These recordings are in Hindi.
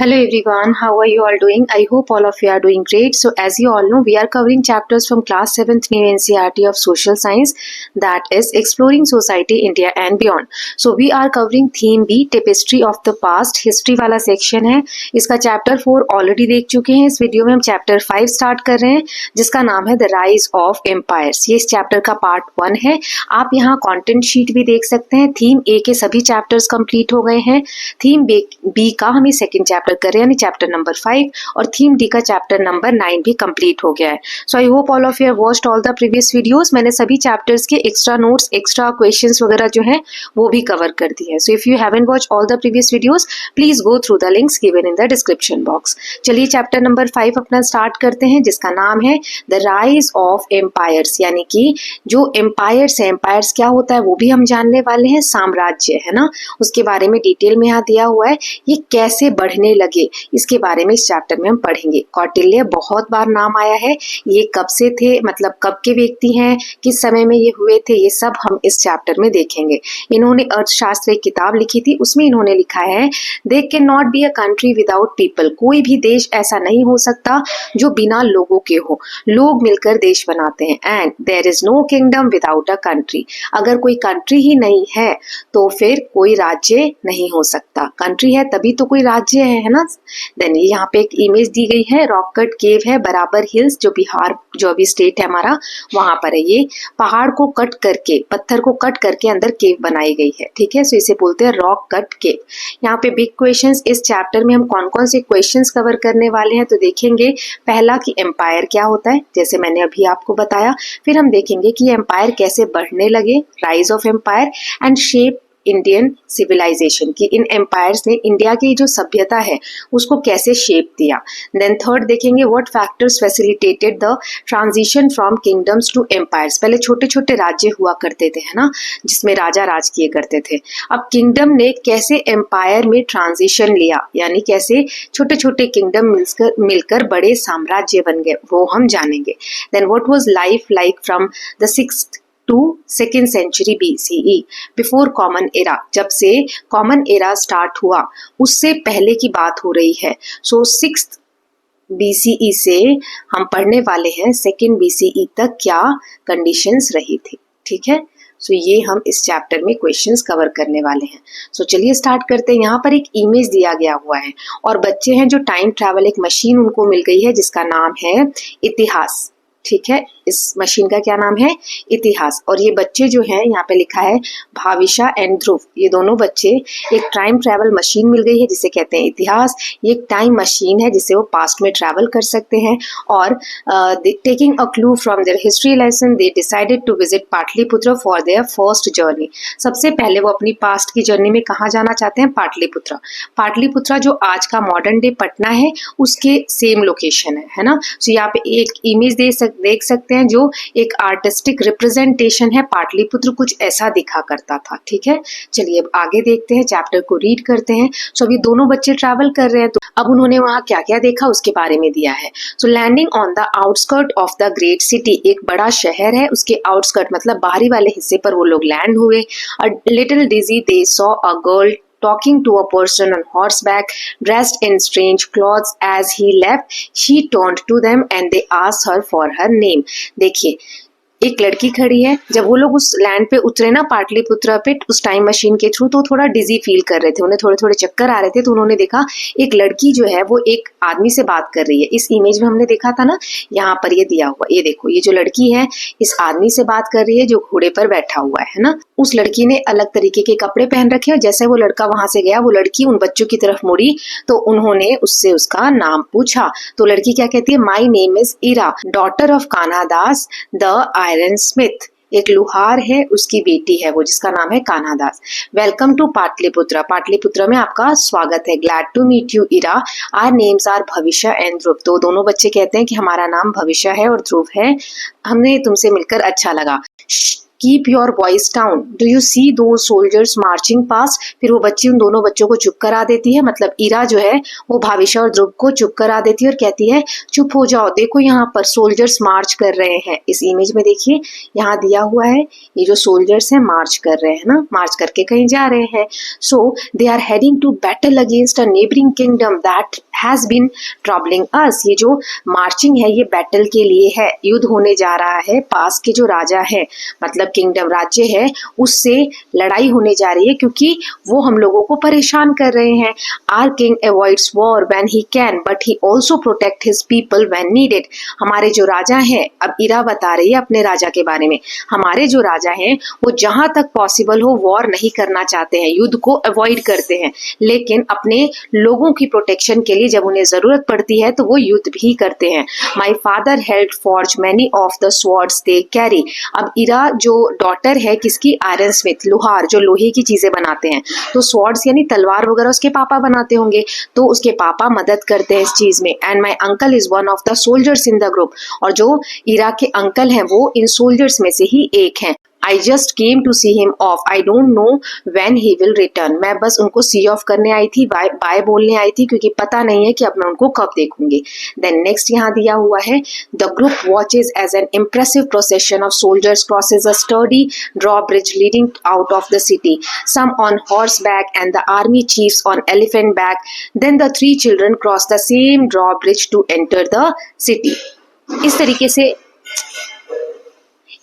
Hello everyone, how are you all doing? I hope all of you are doing great. So as you all know, we are covering chapters from class 7th new NCERT of social science, that is exploring society, India and beyond. So we are covering theme B, tapestry of the past, history वाला section है. इसका chapter 4 already देख चुके हैं. इस वीडियो में हम chapter 5 start कर रहे हैं जिसका नाम है The Rise of Empires. ये इस chapter का part 1 है. आप यहाँ content sheet भी देख सकते हैं. थीम A के सभी chapters complete हो गए हैं. थीम B का हमें सेकेंड चैप्टर कर रहे हैं यानी चैप्टर नंबर 5 और थीम डी का चैप्टर नंबर 9 भी कंप्लीट हो गया है. So I hope all of you have watched all the previous videos. मैंने सभी चैप्टर्स के एक्स्ट्रा नोट्स, एक्स्ट्रा क्वेश्चंस वगैरह जो है वो भी कवर कर दिए हैं. So if you haven't watch all the previous videos please go through the links given in the description box. चलिए चैप्टर नंबर 5 अपना स्टार्ट करते हैं जिसका नाम है द राइज ऑफ एम्पायर्स, यानी कि जो एम्पायर्स है, एम्पायर्स क्या होता है वो भी हम जानने वाले हैं. साम्राज्य है ना, उसके बारे में डिटेल में यहाँ दिया हुआ है. ये कैसे बढ़ने लगे इसके बारे में इस चैप्टर में हम पढ़ेंगे. कौटिल्य बहुत बार नाम आया है. ये कब से थे, मतलब कब के व्यक्ति हैं, किस समय में ये हुए थे, ये सब हम इस चैप्टर में देखेंगे. इन्होंने अर्थशास्त्र एक किताब लिखी थी, उसमें इन्होंने लिखा है they can not be a country without people. कोई भी देश ऐसा नहीं हो सकता जो बिना लोगों के हो. लोग मिलकर देश बनाते हैं. And there is no kingdom without a country. अगर कोई कंट्री ही नहीं है तो फिर कोई राज्य नहीं हो सकता. कंट्री है तभी तो कोई राज्य है ना. देन यहाँ पे एक इमेज दी गई है, रॉक कट केव है, बराबर हिल्स जो बिहार, जो अभी स्टेट है हमारा, वहां पर है. ये पहाड़ को कट करके, पत्थर को कट करके अंदर केव बनाई गई है. ठीक है, सो इसे बोलते हैं रॉक कट केव. यहाँ पे बिग क्वेश्चंस, इस चैप्टर में हम कौन कौन से क्वेश्चंस कवर करने वाले हैं तो देखेंगे. पहला कि एम्पायर क्या होता है, जैसे मैंने अभी आपको बताया. फिर हम देखेंगे कि एम्पायर कैसे बढ़ने लगे, rise of empire, and shape Indian civilization की इन एम्पायर्स ने इंडिया की जो सभ्यता है उसको कैसे शेप दिया. देन थर्ड देखेंगे what factors facilitated the transition from kingdoms to empires. पहले छोटे छोटे राज्य हुआ करते थे है ना, जिसमें राजा राज किए करते थे. अब किंगडम ने कैसे एम्पायर में ट्रांजिशन लिया, यानी कैसे छोटे छोटे किंगडम मिलकर बड़े साम्राज्य बन गए, वो हम जानेंगे. Then what was life like from the 6th to 2nd century BCE, before common era. जब से कॉमन एरा स्टार्ट हुआ उससे पहले की बात हो रही है. सो 6th BCE से हम पढ़ने वाले हैं 2nd BCE तक क्या कंडीशंस रही थी. ठीक है, सो ये हम इस चैप्टर में क्वेश्चंस कवर करने वाले हैं. सो चलिए स्टार्ट करते हैं. यहाँ पर एक इमेज दिया गया हुआ है और बच्चे हैं जो टाइम ट्रैवल, एक मशीन उनको मिल गई है जिसका नाम है इतिहास. ठीक है, इस मशीन का क्या नाम है, इतिहास. और ये बच्चे जो हैं, यहाँ पे लिखा है भाविशा एंड ध्रुव, ये दोनों बच्चे, एक टाइम ट्रैवल मशीन मिल गई है जिसे कहते हैं इतिहास. ये एक टाइम मशीन है जिससे वो पास्ट में ट्रैवल कर सकते हैं. और taking a clue from their history lesson they decided to visit Pataliputra for their first journey. सबसे पहले वो अपनी पास्ट की जर्नी में कहाँ जाना चाहते हैं, पाटलिपुत्र. पाटलिपुत्र जो आज का मॉडर्न डे पटना है उसके सेम लोकेशन है ना. सो यहाँ पे एक इमेज देख सकते हैं जो एक आर्टिस्टिक रिप्रेजेंटेशन है. पाटलिपुत्र कुछ ऐसा दिखा करता था. ठीक है, चलिए अब आगे देखते हैं, चैप्टर को रीड करते हैं. सो अभी दोनों बच्चे ट्रैवल कर रहे हैं तो अब उन्होंने वहां क्या क्या देखा उसके बारे में दिया है. So landing on the outskirt of the great city, एक बड़ा शहर है उसके आउटस्कर्ट मतलब बाहरी वाले हिस्से पर वो लोग लैंड हुए. A little dizzy they saw a girl talking to a person on horseback dressed in strange clothes. As he left, she turned to them and they asked her for her name. देखिए एक लड़की खड़ी है. जब वो लोग उस लैंड पे उतरे ना पाटलिपुत्र पे उस टाइम मशीन के थ्रू, तो थोड़ा डिजी फील कर रहे थे, उन्हें थोड़े थोड़े चक्कर आ रहे थे. तो उन्होंने देखा एक लड़की जो है वो एक आदमी से बात कर रही है. इस इमेज में हमने देखा था ना, यहाँ पर ये दिया हुआ, ये देखो, ये जो लड़की है इस आदमी से बात कर रही है जो घोड़े पर बैठा हुआ है ना. उस लड़की ने अलग तरीके के कपड़े पहन रखे और जैसे वो लड़का वहां से गया, वो लड़की उन बच्चों की तरफ मुड़ी तो उन्होंने उससे उसका नाम पूछा. तो लड़की क्या कहती है, my name is Ira, daughter of Kanha Das the iron smith. एक लुहार है, उसकी बेटी है वो, जिसका नाम है कान्हा दास. वेलकम टू पाटलिपुत्र, पाटलिपुत्र में आपका स्वागत है. Glad to meet you Ira, our names are Bhavishya and Dhruv. तो दोनों बच्चे कहते हैं कि हमारा नाम भविष्य है और ध्रुव है, हमने तुमसे मिलकर अच्छा लगा. Keep your voice down, do you see those soldiers marching पास। फिर वो बच्ची उन दोनों बच्चों को चुप करा देती है, मतलब इरा जो है वो भाविशा और ध्रुव को चुप करा देती है और कहती है चुप हो जाओ, देखो यहाँ पर सोल्जर्स मार्च कर रहे हैं। इस इमेज में देखिए यहाँ दिया हुआ है ये जो सोल्जर्स हैं मार्च कर रहे हैं ना, मार्च करके कहीं जा रहे हैं। So they are heading to battle against a neighbouring kingdom that has been troubling us. ये जो मार्चिंग है ये बैटल के लिए है, युद्ध होने जा रहा है, पास के जो राजा है मतलब किंगडम राज्य है उससे लड़ाई होने जा रही है क्योंकि वो हम लोगों को परेशान कर रहे हैं। Our king avoids war when he can but he also protect his people when needed. हमारे जो राजा हैं, अब इरा बता रही है अपने राजा के बारे में, हमारे जो राजा हैं वो जहां तक पॉसिबल हो वॉर नहीं करना चाहते हैं, युद्ध को अवॉइड करते हैं, लेकिन अपने लोगों की प्रोटेक्शन के लिए जब उन्हें जरूरत पड़ती है तो वो युद्ध भी करते हैं। My father held forge many of the swords they carry. अब इरा जो डॉटर है किसकी, आयरन स्मिथ, लोहार जो लोहे की चीजें बनाते हैं, तो स्वॉर्ड्स यानी तलवार वगैरह उसके पापा बनाते होंगे, तो उसके पापा मदद करते हैं इस चीज में। And my uncle is one of the soldiers in the group, और जो इरा के अंकल हैं वो इन सोल्जर्स में से ही एक हैं। I just came to see him off. I don't know when he will return. मैं बस उनको सी ऑफ करने आई थी, बाय बोलने आई थी, क्योंकि पता नहीं है कि अब मैं उनको कब देखूंगी। Then next यहाँ दिया हुआ है the group watches as an impressive procession of soldiers crosses a sturdy drawbridge leading out of the city. Some on horseback and the army chiefs on elephant back. Then the three children cross the same drawbridge to enter the city.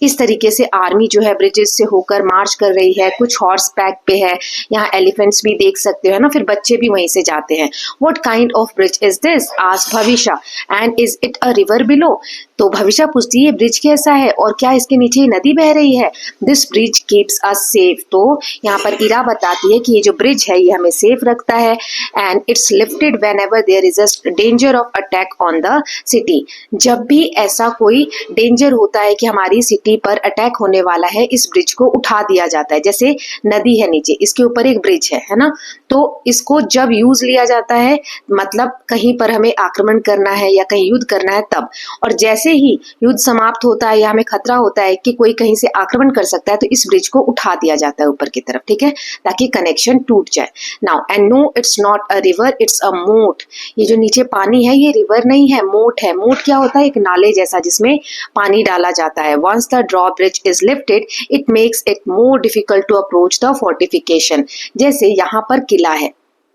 इस तरीके से आर्मी जो है ब्रिजेस से होकर मार्च कर रही है, कुछ हॉर्स बैक पे है, यहाँ एलिफेंट्स भी देख सकते हो ना, फिर बच्चे भी वहीं से जाते हैं। What kind of bridge is this, asked Bhavisha, and is it a river below. तो भविशा पूछती है ब्रिज कैसा है और क्या इसके नीचे नदी बह रही है। This bridge keeps us safe, तो यहाँ पर इरा बताती है कि ये जो ब्रिज है ये हमें सेफ रखता है। And it's lifted whenever there is a danger of attack on the city. जब भी ऐसा कोई डेंजर होता है कि हमारी सिटी पर अटैक होने वाला है, इस ब्रिज को उठा दिया जाता है। जैसे नदी है नीचे, इसके ऊपर एक ब्रिज है ना, तो इसको जब यूज लिया जाता है मतलब कहीं पर हमें आक्रमण करना है या कहीं युद्ध करना है तब, और जैसे ही युद्ध समाप्त होता है या हमें खतरा होता है कि कोई कहीं से आक्रमण कर सकता है तो इस ब्रिज को उठा दिया जाता है ऊपर की तरफ, ठीक है, ताकि कनेक्शन टूट जाए। Now and no it's not a river, it's a moat. ये जो नीचे पानी है ये रिवर नहीं है, मोट है। मोट क्या होता है, एक नाले जैसा जिसमें पानी डाला जाता है। Once the drawbridge is lifted, it makes it more difficult to approach the fortification. जैसे यहाँ पर किला है,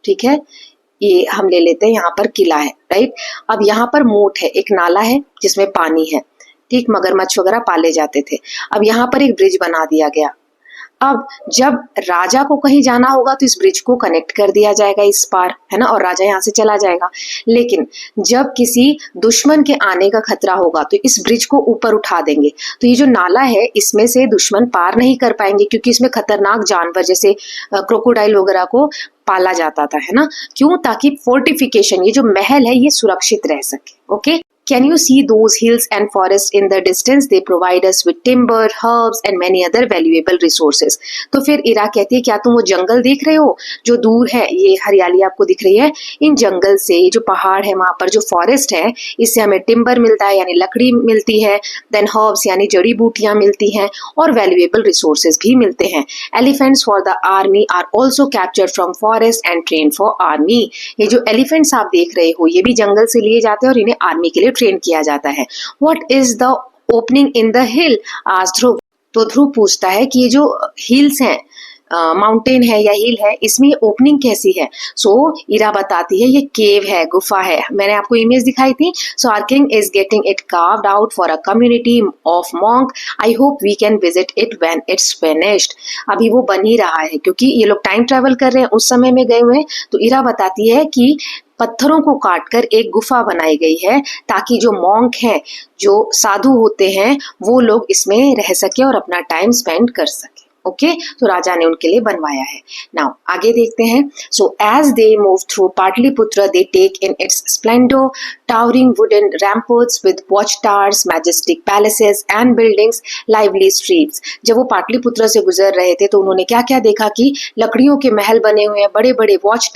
ठीक है, ये हम ले लेते हैं, यहाँ पर किला है, राइट। अब यहाँ पर मोट है, एक नाला है जिसमें पानी है, ठीक, मगरमच्छ वगैरह पाले जाते थे। अब यहाँ पर एक ब्रिज बना दिया गया। अब जब राजा को कहीं जाना होगा तो इस ब्रिज को कनेक्ट कर दिया जाएगा इस पार, है ना, और राजा यहाँ से चला जाएगा। लेकिन जब किसी दुश्मन के आने का खतरा होगा तो इस ब्रिज को ऊपर उठा देंगे, तो ये जो नाला है इसमें से दुश्मन पार नहीं कर पाएंगे, क्योंकि इसमें खतरनाक जानवर जैसे क्रोकोडाइल वगैरह को पाला जाता था, है ना। क्यों, ताकि फोर्टिफिकेशन, ये जो महल है ये सुरक्षित रह सके। Okay, Can you see those hills and forests in the distance? They provide us with timber, herbs and many other valuable resources. तो फिर इरा कहती है क्या तुम वो जंगल देख रहे हो जो दूर है, ये हरियाली आपको दिख रही है, इन जंगल से ये जो पहाड़ है वहां पर जो फॉरेस्ट है इससे हमें टिम्बर मिलता है यानी लकड़ी मिलती है, देन हर्ब्स यानी जड़ी बूटियां मिलती हैं, और वैल्यूएबल रिसोर्सेज भी मिलते हैं। Elephants for the army are also captured from forest and train for army. ये जो एलिफेंट्स आप देख रहे हो ये भी जंगल से लिए जाते हैं और इन्हें आर्मी के लिए ट्रेन किया जाता है। What is the opening in the hill? asked ध्रुव। तो ध्रुव पूछता है कि ये जो हिल्स हैं, माउंटेन है या हिल है, इसमें ओपनिंग कैसी है। सो इरा बताती है ये केव है, गुफा है, मैंने आपको इमेज दिखाई थी। So our king is getting it carved out for a community of monk, I hope we can visit it when it's finished. अभी वो बन ही रहा है क्योंकि ये लोग टाइम ट्रेवल कर रहे हैं, उस समय में गए हुए हैं। तो इरा बताती है कि पत्थरों को काटकर एक गुफा बनाई गई है ताकि जो मॉन्क हैं, जो साधु होते हैं, वो लोग इसमें रह सके और अपना टाइम स्पेंड कर सके। ओके, तो राजा ने उनके लिए बनवाया है। नाउ आगे देखते हैं। So as they move through Pataliputra they take in its splendour towering wooden ramparts with watchtowers, majestic palaces and buildings, lively streets। जब वो पाटलिपुत्र से गुजर रहे थे तो उन्होंने क्या क्या देखा कि लकड़ियों के महल बने हुए हैं, बड़े बड़े वॉच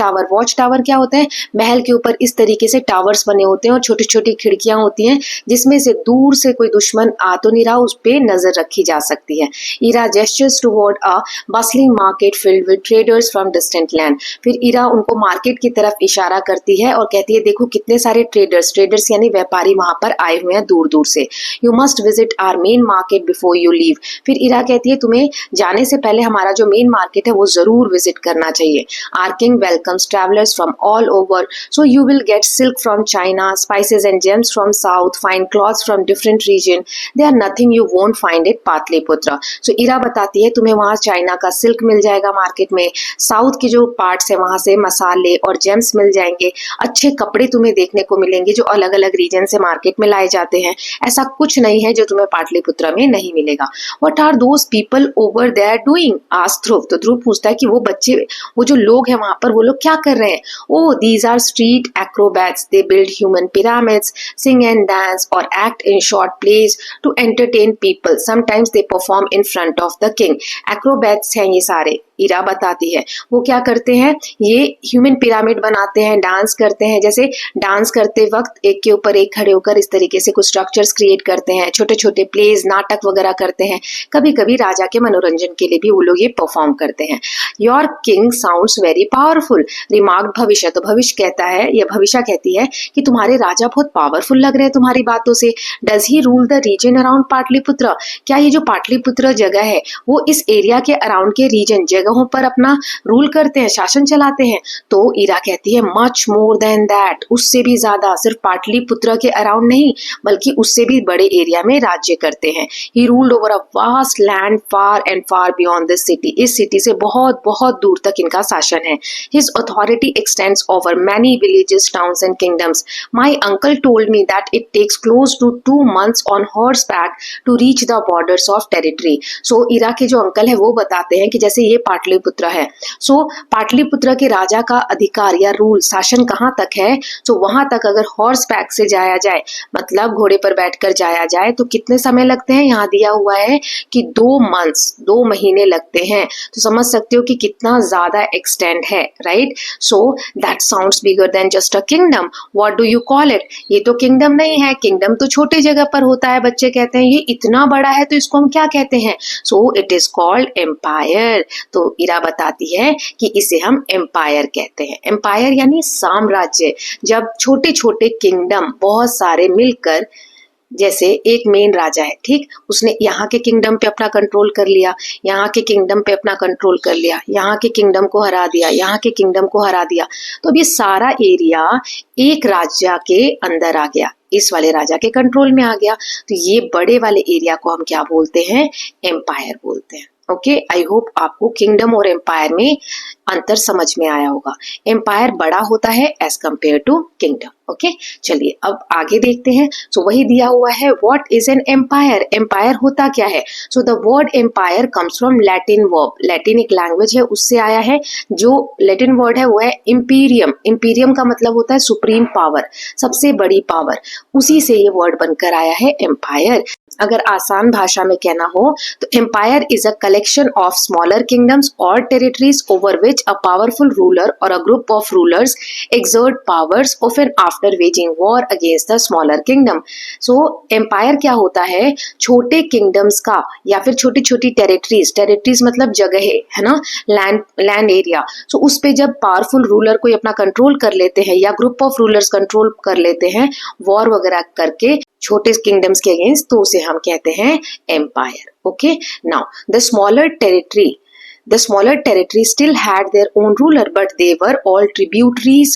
टावर क्या होते हैं, महल के ऊपर इस तरीके से टावर्स बने होते हैं और छोटी छोटी खिड़कियां होती हैं जिसमें से दूर से कोई दुश्मन आ तो नहीं रहा, उस पे नजर रखी जा सकती है। Ira gestures toward a bustling market filled with traders from distant land. फिर ईरा उनको मार्केट की तरफ इशारा करती है और कहती है देखो कितने सारे ट्रेडर्स यानी व्यापारी वहां पर आए हुए हैं दूर दूर से। You must visit our main market before you leave. फिर ईरा कहती है तुम्हें जाने से पहले हमारा जो मेन मार्केट है वो जरूर विजिट करना चाहिए। Our king welcomes travellers from all over, so you will get silk from China, spices and gems from south, fine cloths from different region, there nothing you won't find it Pataliputra. So Ira बताती है तुम्हें वहां चाइना का सिल्क मिल जाएगा मार्केट में, साउथ के जो पार्ट्स है वहां से मसाले और जेम्स मिल जाएंगे, अच्छे कपड़े तुम्हें देखने को मिलेंगे जो अलग अलग रीजन से मार्केट में लाए जाते हैं। ऐसा कुछ नहीं है जो तुम्हें पाटलिपुत्र में नहीं मिलेगा। What are those people over there doing, asked Dhruv. तो ध्रुव पूछता है कि वो बच्चे, वो जो लोग हैं वहां पर, वो लोग क्या कर रहे हैं। Oh these are street acrobats, they build human pyramids, sing and dance और act in short plays to entertain people, sometimes they perform in front of the king. Acrobats हैं ये सारे, ईरा बताती है। वो क्या करते हैं, ये ह्यूमन पिरामिड बनाते हैं, डांस करते हैं, जैसे डांस करते वक्त एक के ऊपर एक खड़े होकर इस तरीके से कुछ स्ट्रक्चर्स क्रिएट करते हैं, छोटे छोटे प्लेज नाटक वगैरह करते हैं, कभी कभी राजा के मनोरंजन के लिए भी वो लोग ये परफॉर्म करते हैं। Your king sounds very powerful, remarked भविष्य। तो भविष्य कहता है, या भविष्य कहती है कि तुम्हारे राजा बहुत पावरफुल लग रहे हैं तुम्हारी बातों से। Does he rule the region around Pataliputra, क्या ये जो पाटलिपुत्र जगह है वो इस एरिया के अराउंड के रीजन जगहों पर अपना रूल करते हैं, शासन चलाते हैं। तो ईरा कहती है मच मोर देन दैट, उससे भी ज्यादा, सिर्फ पाटलिपुत्र के अराउंड नहीं बल्कि उससे भी बड़े एरिया में राज्य करते हैं। He ruled over a vast land far and far beyond this city, इस सिटी से बहुत बहुत दूर तक इनका शासन है। His authority extends over many villages, towns and kingdoms. My uncle told me that it takes close to 2 months on horseback to reach the borders of territory. So Ira के जो अंकल है वो बताते हैं कि जैसे ये पाटलिपुत्र है, सो पाटलिपुत्र के राजा का अधिकार या रूल, शासन कहाँ तक है, तो वहां तक अगर हॉर्स बैक से जाया जाए, मतलब घोड़े पर बैठकर जाया जाए, तो कितने समय लगते हैं, यहाँ दिया हुआ है कि 2 months, 2 महीने लगते हैं। तो समझ सकते हो कि कितना ज्यादा एक्सटेंड है, right. So that sounds bigger than just a kingdom, what do you call it. ये तो किंगडम नहीं है, किंगडम तो छोटे जगह पर होता है। बच्चे कहते हैं ये इतना बड़ा है तो इसको हम क्या कहते हैं, so it is called empire. तो ईरा बताती है कि इसे हम एम्पायर कहते हैं। एम्पायर यानी साम्राज्य, जब छोटे छोटे किंगडम बहुत सारे मिलकर, जैसे एक मेन राजा है, ठीक, उसने यहाँ के किंगडम पे अपना कंट्रोल कर लिया, यहाँ के किंगडम पे अपना कंट्रोल कर लिया, यहाँ के किंगडम को हरा दिया, यहाँ के किंगडम को हरा दिया, तो अब ये सारा एरिया एक राजा के अंदर आ गया, इस वाले राजा के कंट्रोल में आ गया। तो ये बड़े वाले एरिया को हम क्या बोलते हैं, एम्पायर बोलते हैं। ओके, आई होप आपको किंगडम और एम्पायर में अंतर समझ में आया होगा। एम्पायर बड़ा होता है as compare to kingdom. Okay, चलिए अब आगे देखते हैं। सो वही दिया हुआ है, what is an empire, empire होता क्या है। So the word empire comes from Latin verb, Latin एक लैंग्वेज है उससे आया है। जो लैटिन वर्ड है वो है इम्पीरियम, इम्पीरियम का मतलब होता है सुप्रीम पावर, सबसे बड़ी पावर, उसी से ये वर्ड बनकर आया है एम्पायर। अगर आसान भाषा में कहना हो तो empire is a collection of smaller kingdoms और territories over which a powerful ruler or a group of rulers exert powers often after waging war against the smaller kingdom। So empire क्या होता है, छोटे किंगडम्स का या फिर छोटी छोटी टेरिटरीज, टेरिटरीज मतलब जगह है ना, लैंड एरिया। सो उस पे जब पावरफुल रूलर कोई अपना कंट्रोल कर लेते हैं या ग्रुप ऑफ रूलर्स कंट्रोल कर लेते हैं वॉर वगैरह करके छोटे किंगडम्स के अगेंस्ट, तो उसे हम कहते हैं empire. Okay, now the smaller territory, The smaller territories still had their own ruler, but they were all tributaries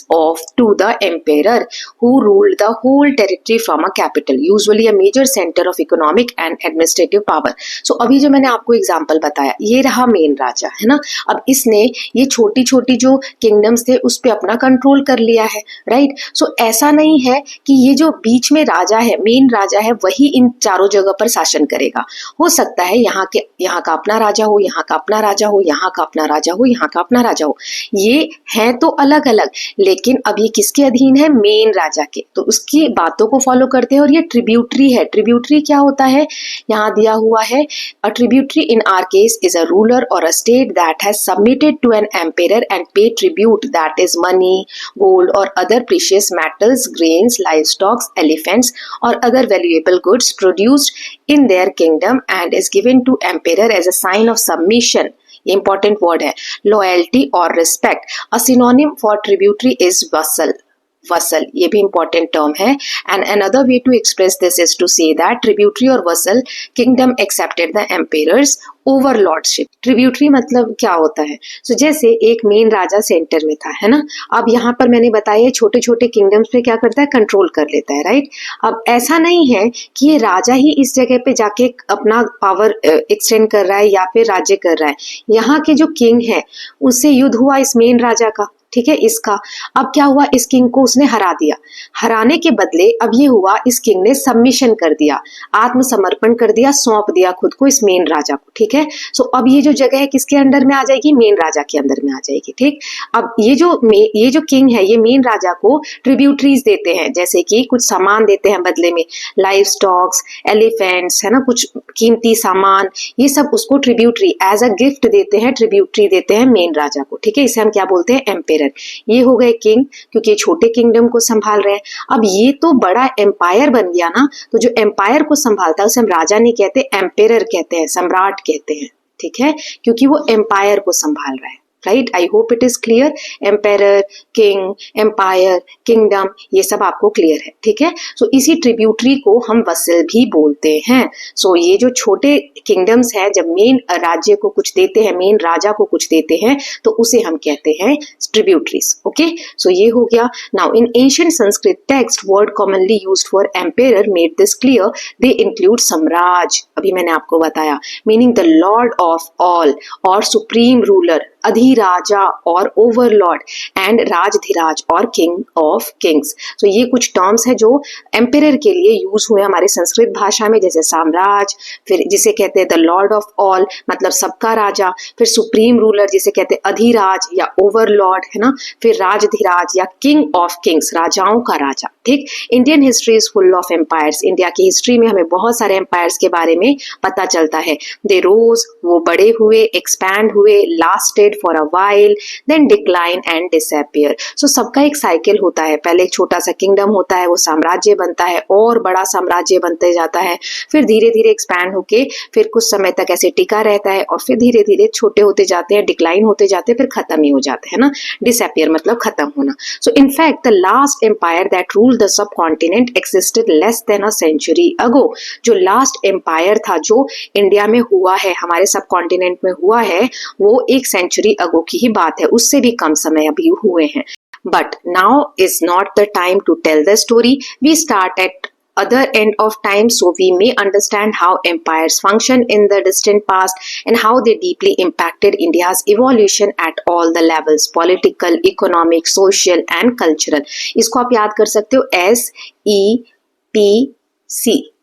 to the emperor, who ruled the whole territory from a capital, usually a major center of economic and administrative power. So अभी जो मैंने आपको एग्जाम्पल बताया, ये रहा मेन राजा, है ना. अब इसने ये छोटी छोटी जो किंगडम्स थे उस पर अपना कंट्रोल कर लिया है, राइट. सो ऐसा नहीं है कि ये जो बीच में राजा है, मेन राजा है, वही इन चारों जगह पर शासन करेगा. हो सकता है यहाँ का अपना राजा हो, यहाँ का अपना राजा हो, यहाँ का अपना राजा हो, यहाँ का अपना राजा हो. ये है तो अलग अलग, लेकिन अब ये किसके अधीन है? मेन राजा के. तो उसकी बातों को फॉलो करते हैं. और ये ट्रिब्यूटरी है. ट्रिब्यूटरी क्या होता है? यहाँ दिया हुआ है, a tributary in our case is a ruler और a state that has submitted to an emperor and pay tribute, that is money, gold और other precious metals, grains, livestocks, elephants और other valuable goods produced in their kingdom and is given to emperor as a sign of submission. ये important word है. Loyalty or respect. A synonym for tributary is vassal. Vassal, ये भी important term है. And another way to express this is to say that tributary or vassal kingdom accepted the emperor's overlordship. Tributary मतलब क्या होता है? So, जैसे एक मेन राजा सेंटर में था, है ना. अब यहाँ पर मैंने बताया छोटे छोटे किंगडम्स पे क्या करता है? कंट्रोल कर लेता है, राइट. अब ऐसा नहीं है कि ये राजा ही इस जगह पे जाके अपना पावर एक्सटेंड कर रहा है या फिर राज्य कर रहा है. यहाँ के जो किंग है उससे युद्ध हुआ इस मेन राजा का, ठीक है, इसका. अब क्या हुआ? इस किंग को उसने हरा दिया. हराने के बदले अब ये हुआ, इस किंग ने सबमिशन कर दिया, आत्मसमर्पण कर दिया, सौंप दिया खुद को इस मेन राजा को, ठीक है. सो अब ये जो जगह है किसके अंडर में आ जाएगी? मेन राजा के अंदर में आ जाएगी, ठीक. अब ये जो किंग है ये मेन राजा को ट्रिब्यूटरीज देते हैं, जैसे कि कुछ सामान देते हैं बदले में, लाइव स्टॉक्स, एलिफेंट्स, है ना, कुछ कीमती सामान, ये सब उसको ट्रिब्यूटरी एज अ गिफ्ट देते हैं, ट्रिब्यूटरी देते हैं मेन राजा को, ठीक है. इसे हम क्या बोलते हैं? एम्पेरर. ये हो गए किंग, क्योंकि छोटे किंगडम को संभाल रहे हैं. अब ये तो बड़ा एम्पायर बन गया ना, तो जो एम्पायर को संभालता है उसे हम राजा नहीं कहते, एम्पेरर कहते हैं, सम्राट कहते हैं, ठीक है, क्योंकि वो एम्पायर को संभाल रहा है, right. I hope it is clear. Emperor, king, empire, kingdom, ये सब आपको क्लियर है, ठीक है. सो इसी ट्रिब्यूटरी को हम वसल भी बोलते हैं. सो ये जो छोटे किंगडम्स है, जब मेन राज्य को कुछ देते हैं, मेन राजा को कुछ देते हैं, तो उसे हम कहते हैं ट्रिब्यूटरीज. ओके, सो ये हो गया. Now in ancient Sanskrit text, word commonly used for emperor made this clear. They include samraj, अभी मैंने आपको बताया, meaning the lord of all और सुप्रीम रूलर, अधिराजा और ओवरलॉर्ड, एंड राजधिराज और किंग ऑफ किंग्स. तो ये कुछ टर्म्स है जो एम्पेरर के लिए यूज हुए हमारे संस्कृत भाषा में, जैसे साम्राज, फिर जिसे कहते हैं द लॉर्ड ऑफ ऑल मतलब सबका राजा, फिर सुप्रीम रूलर जिसे कहते हैं अधिराज या ओवरलॉर्ड, है ना, फिर राजधिराज या किंग ऑफ किंग्स, राजाओं का राजा, ठीक. Indian history is full of empires. India की हिस्ट्री में हमें बहुत सारे एम्पायर्स के बारे में पता चलता है. दे रोज, वो बड़े हुए, एक्सपैंड हुए, lasted for a while, then decline and disappear. So सबका एक साइकिल होता है. पहले एक छोटा सा किंगडम होता है, वो साम्राज्य बनता है और बड़ा साम्राज्य बनते जाता है, फिर धीरे धीरे एक्सपैंड होके फिर कुछ समय तक ऐसे टिका रहता है और फिर धीरे धीरे छोटे होते जाते हैं, डिक्लाइन होते जाते हैं, फिर खत्म ही हो जाते हैं ना. डिसअपियर मतलब खत्म होना. So in fact the last empire that ruled the subcontinent existed less than a century ago. जो लास्ट एम्पायर था जो इंडिया में हुआ है, हमारे सब कॉन्टिनेंट में हुआ है, वो एक सेंचुरी अगो की ही बात है, उससे भी कम समय अभी हुए हैं. But now is not the time to tell the story. We start at other end of time, so we may understand how empires function in the distant past and how they deeply impacted India's evolution at all the levels: political, economic, social and cultural. इसको आप याद कर सकते हो SEPC,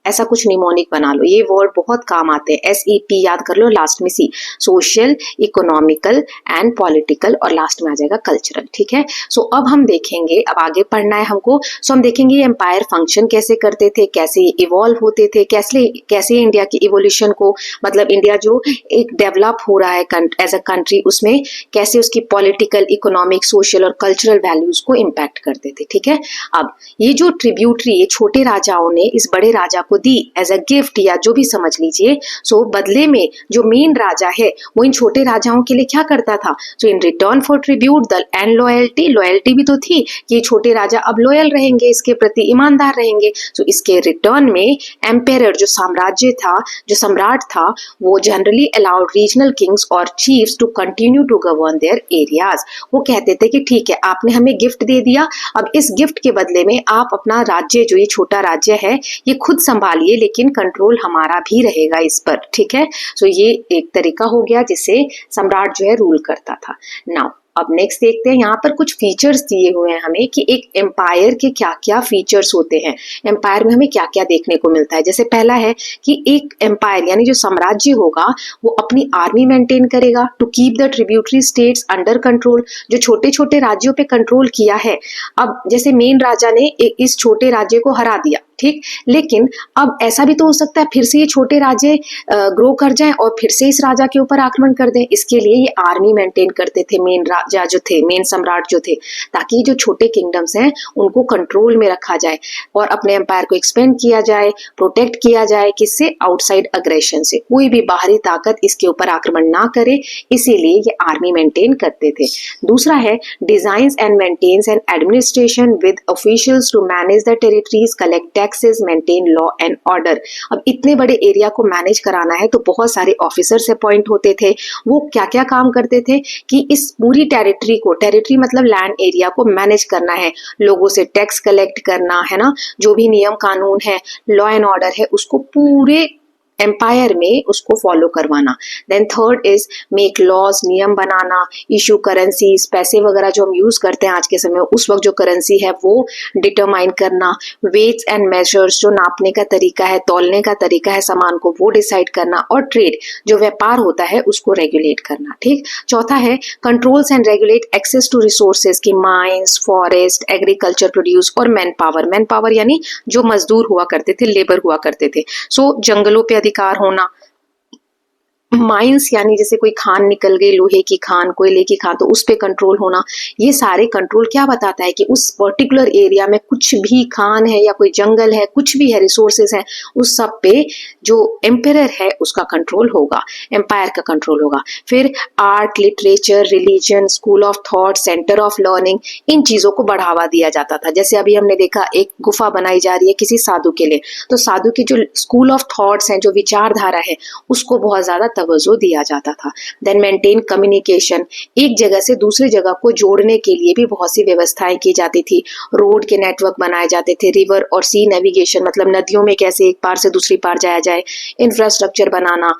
ऐसा कुछ निमोनिक बना लो, ये वर्ड बहुत काम आते हैं. SEP याद कर लो, लास्ट में C, social, economical and political, और लास्ट में आ जाएगा कल्चरल, ठीक है. सो अब हम देखेंगे, अब आगे पढ़ना है हमको. सो हम देखेंगे एम्पायर फंक्शन कैसे करते थे, कैसे इवॉल्व होते थे, कैसे इंडिया की इवोल्यूशन को, मतलब इंडिया जो एक डेवलप हो रहा है एज अ कंट्री, उसमें कैसे उसकी पॉलिटिकल, इकोनॉमिक, सोशल और कल्चरल वैल्यूज को इम्पैक्ट करते थे, ठीक है. अब ये जो ट्रिब्यूटरी, ये छोटे राजाओं ने इस बड़े राजा को को दी एज अ गिफ्ट या जो भी समझ लीजिए। सो बदले में जो मेन राजा है वो इन छोटे राजाओं के लिए क्या करता था? So in return for tribute the and loyalty, loyalty भी तो थी कि ये छोटे राजा अब लॉयल रहेंगे, इसके प्रति ईमानदार रहेंगे। सो इसके रिटर्न में एम्पेरर जो साम्राज्य था, जो सम्राट था, वो जनरली अलाउड रीजनल किंग्स और chiefs to continue to govern their areas. वो कहते थे कि ठीक है, आपने हमें गिफ्ट दे दिया, अब इस गिफ्ट के बदले में आप अपना राज्य, जो ये छोटा राज्य है, ये खुद संभालिए, लेकिन कंट्रोल हमारा भी रहेगा इस पर, ठीक है। सो ये एक तरीका हो गया जिससे सम्राट जो है रूल करता था। नाउ अब नेक्स्ट देखते हैं, यहाँ पर कुछ फीचर्स दिए हुए हैं हमें कि एक एम्पायर के क्या क्या फीचर्स होते हैं, एम्पायर में हमें क्या क्या देखने को मिलता है। जैसे पहला है कि एक एम्पायर यानी जो साम्राज्य होगा वो अपनी आर्मी मेंटेन करेगा to keep the tributary states under control. जो छोटे छोटे राज्यों पे कंट्रोल किया है, अब जैसे मेन राजा ने इस छोटे राज्य को हरा दिया, ठीक, लेकिन अब ऐसा भी तो हो सकता है फिर से ये छोटे राज्य ग्रो कर जाएं और फिर से इस राजा के ऊपर आक्रमण कर दें। इसके लिए ये आर्मी मेंटेन करते थे मेन राजा जो थे, मेन सम्राट जो थे, ताकि जो छोटे किंगडम्स हैं उनको कंट्रोल में रखा जाए और अपने एम्पायर को एक्सपेंड किया जाए, प्रोटेक्ट किया जाए, किससे? आउटसाइड अग्रेशन से, कोई भी बाहरी ताकत इसके ऊपर आक्रमण ना करे, इसीलिए ये आर्मी मेंटेन करते थे। दूसरा है designs and maintains an administration with officials to manage the territories, collect taxes, maintain law and order. अब इतने बड़े एरिया को मैनेज कराना है तो बहुत सारे ऑफिसर्स अपॉइंट होते थे। वो क्या क्या काम करते थे कि इस पूरी टेरिटरी को, टेरिटरी मतलब लैंड एरिया को मैनेज करना है, लोगों से टैक्स कलेक्ट करना है ना, जो भी नियम कानून है, लॉ एंड ऑर्डर है, उसको पूरे एम्पायर में उसको फॉलो करवाना। Then third is make laws, नियम बनाना, इशू करेंसीज, पैसे वगैरह जो हम यूज करते हैं आज के समय में, उस वक्त जो करेंसी है वो डिटरमाइन करना, वेट्स एंड मेजर्स, जो नापने का तरीका है, तौलने का तरीका है सामान को, वो डिसाइड करना, और ट्रेड जो व्यापार होता है उसको रेगुलेट करना, ठीक। चौथा है controls and regulate access to resources की माइंस, फॉरेस्ट, एग्रीकल्चर प्रोड्यूस और मैन पावर। मैन पावर यानी जो मजदूर हुआ करते थे, लेबर हुआ करते थे। सो जंगलों पे अधिकार होना, माइंस यानी जैसे कोई खान निकल गई, लोहे की खान, कोयले की खान, तो उस पे कंट्रोल होना। ये सारे कंट्रोल क्या बताता है कि उस पर्टिकुलर एरिया में कुछ भी खान है या कोई जंगल है, कुछ भी है, रिसोर्सेज हैं, उस सब पे जो एम्पेरर है उसका कंट्रोल होगा, एम्पायर का कंट्रोल होगा। फिर art, literature, religion, school of thought, centre of learning, इन चीजों को बढ़ावा दिया जाता था। जैसे अभी हमने देखा एक गुफा बनाई जा रही है किसी साधु के लिए, तो साधु के जो स्कूल ऑफ थॉट्स हैं, जो विचारधारा है, उसको बहुत ज्यादा तवज्जो दिया जाता था। देन मेंटेन कम्युनिकेशन, एक जगह से दूसरी जगह को जोड़ने के लिए भी बहुत सी व्यवस्थाएं की जाती थी। रोड के नेटवर्क बनाए जाते थे, रिवर और सी नेविगेशन मतलब नदियों में कैसे एक पार से दूसरी पार जाया जाए, इंफ्रास्ट्रक्चर बनाना,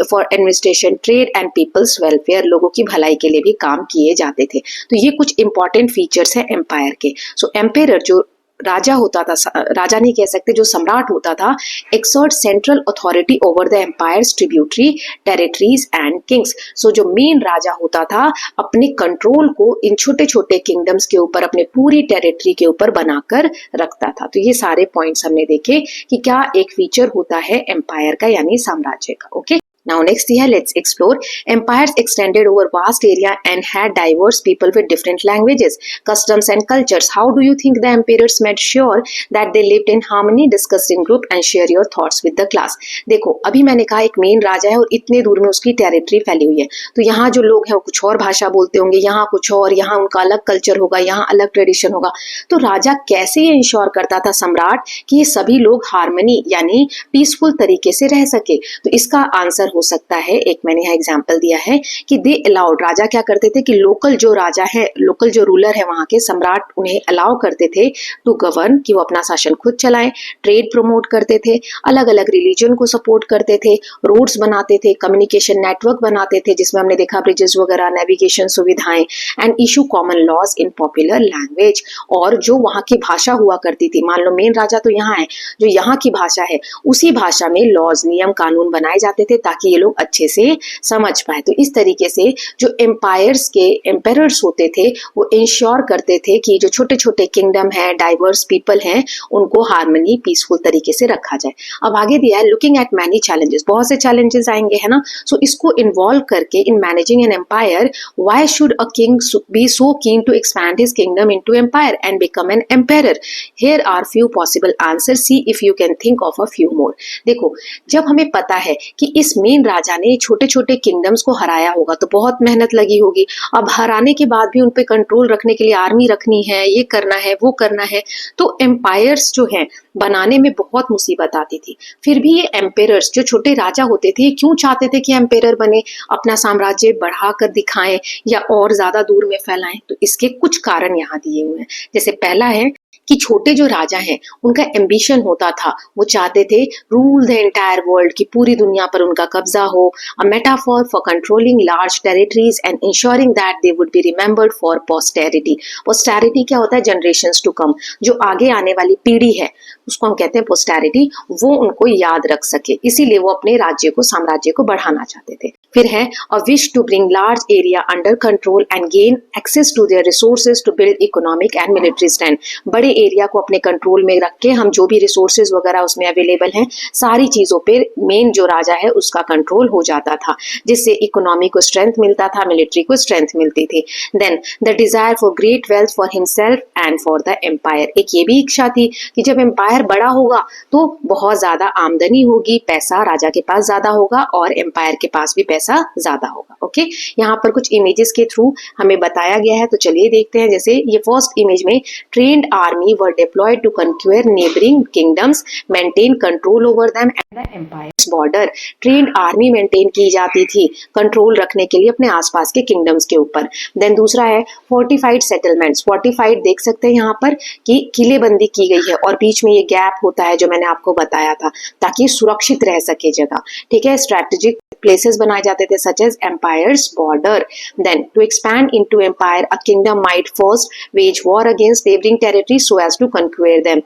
for administration, trade and people's welfare, लोगों की भलाई के लिए भी काम किए जाते थे। तो ये कुछ इंपॉर्टेंट फीचर्स है एम्पायर के। सो एम्पेरर जो राजा होता था, राजा नहीं कह सकते, जो सम्राट होता था, exert central authority over the empire's tributary territories and kings. So जो मेन राजा होता था अपने कंट्रोल को इन छोटे छोटे किंगडम्स के ऊपर, अपने पूरी टेरिटरी के ऊपर बनाकर रखता था। तो ये सारे पॉइंट्स हमने देखे कि क्या एक फीचर होता है एम्पायर का यानी साम्राज्य का। Okay, now next here let's explore empires extended over vast area and had diverse people with different languages, customs and cultures. How do you think the emperors made sure that they lived in harmony? Discuss in group and share your thoughts with the class. देखो अभी मैंने कहा एक मेन राजा है और इतने दूर में उसकी टेरिटरी फैली हुई है, तो यहाँ जो लोग हैं वो कुछ और भाषा बोलते होंगे, यहाँ कुछ और, यहाँ उनका अलग कल्चर होगा, यहाँ अलग ट्रेडिशन होगा। तो राजा कैसे ये इंश्योर करता था सम्राट कि ये सभी लोग हार्मनी यानी पीसफुल तरीके से रह सके? तो इसका आंसर हो सकता है, एक मैंने यहाँ एग्जाम्पल दिया है कि दे अलाउड, राजा क्या करते थे कि लोकल जो राजा है, लोकल जो रूलर है वहां के, सम्राट उन्हें अलाउ करते थे टू गवर्न, कि वो अपना शासन खुद चलाएं, ट्रेड प्रमोट करते थे, अलग अलग रिलीजन को सपोर्ट करते थे, रोड्स बनाते थे, कम्युनिकेशन नेटवर्क बनाते थे जिसमें हमने देखा ब्रिजेस वगैरह, नेविगेशन सुविधाएं, and issue common laws in popular language. और जो वहां की भाषा हुआ करती थी, मान लो मेन राजा तो यहाँ है, जो यहाँ की भाषा है उसी भाषा में लॉज, नियम कानून बनाए जाते थे ताकि ताकि ये लोग अच्छे से समझ पाए। तो इस तरीके से जो एम्पायर्स के एम्पेरर्स होते थे वो इंश्योर करते थे कि जो छोटे छोटे किंगडम है, डाइवर्स पीपल हैं, उनको हार्मनी पीसफुल तरीके से रखा जाए। अब आगे दिया है लुकिंग एट मैनी चैलेंजेस, बहुत से चैलेंजेस आएंगे है ना। सो इसको इन्वॉल्व करके in managing an empire, why should a king be so keen to expand his kingdom into empire and become an emperor? Here are few possible answer, see if you can think of a few more. देखो, जब हमें पता है कि इस मेन राजा ने छोटे छोटे किंगडम्स को हराया होगा तो बहुत मेहनत लगी होगी। अब हराने के बाद भी उन पे कंट्रोल रखने के लिए आर्मी रखनी है, ये करना है, वो करना है, तो एम्पायर्स जो हैं बनाने में बहुत मुसीबत आती थी। फिर भी ये एम्पेरर्स, जो छोटे राजा होते थे, क्यों चाहते थे कि एम्पेरर बने, अपना साम्राज्य बढ़ाकर दिखाएं या और ज्यादा दूर में फैलाएं? तो इसके कुछ कारण यहाँ दिए हुए हैं। जैसे पहला है कि छोटे जो राजा हैं उनका एम्बिशन होता था, वो चाहते थे रूल द एंटायर वर्ल्ड, की पूरी दुनिया पर उनका कब्जा हो। A metaphor for controlling large territories and ensuring that they would be remembered for posterity. Posterity क्या होता है? जनरेशंस टू कम, जो आगे आने वाली पीढ़ी है उसको हम कहते हैं पोस्टेरिटी, वो उनको याद रख सके, इसीलिए वो अपने राज्य को, साम्राज्य को बढ़ाना चाहते थे। फिर है a wish to bring large area under control and gain access to their resources to build economic and military stand. बड़े एरिया को अपने कंट्रोल में रख के हम जो भी रिसोर्सेज वगैरह उसमें अवेलेबल हैं, सारी चीजों पे मेन जो राजा है उसका कंट्रोल हो जाता था, जिससे इकोनॉमी को स्ट्रेंथ मिलता था, मिलिट्री को स्ट्रेंथ मिलती थी। Then the desire for great wealth for himself and for the empire, एक ये भी इच्छा थी कि जब एम्पायर बड़ा होगा तो बहुत ज्यादा आमदनी होगी, पैसा राजा के पास ज्यादा होगा और एम्पायर के पास भी पैसा ज्यादा होगा। ओके, यहाँ पर कुछ इमेजेस के थ्रू हमें बताया गया है, तो चलिए देखते हैं। जैसे ये फर्स्ट इमेज में, trained army were deployed to conquer neighbouring kingdoms, maintain control over them and the empire's border. Trained army maintain की जाती थी कंट्रोल रखने के लिए अपने आसपास के किंगडम्स के ऊपर। देन दूसरा है फोर्टिफाइड सेटलमेंट्स। फोर्टिफाइड देख सकते हैं यहाँ पर कि किलेबंदी की गई है और बीच में ये गैप होता है जो मैंने आपको बताया था, ताकि सुरक्षित रह सके जगह। ठीक है, स्ट्रेटेजिक places बनाए जाते थे such as empire's border. Then to expand into empire, a kingdom might first wage war against neighboring territories so as to conquer them.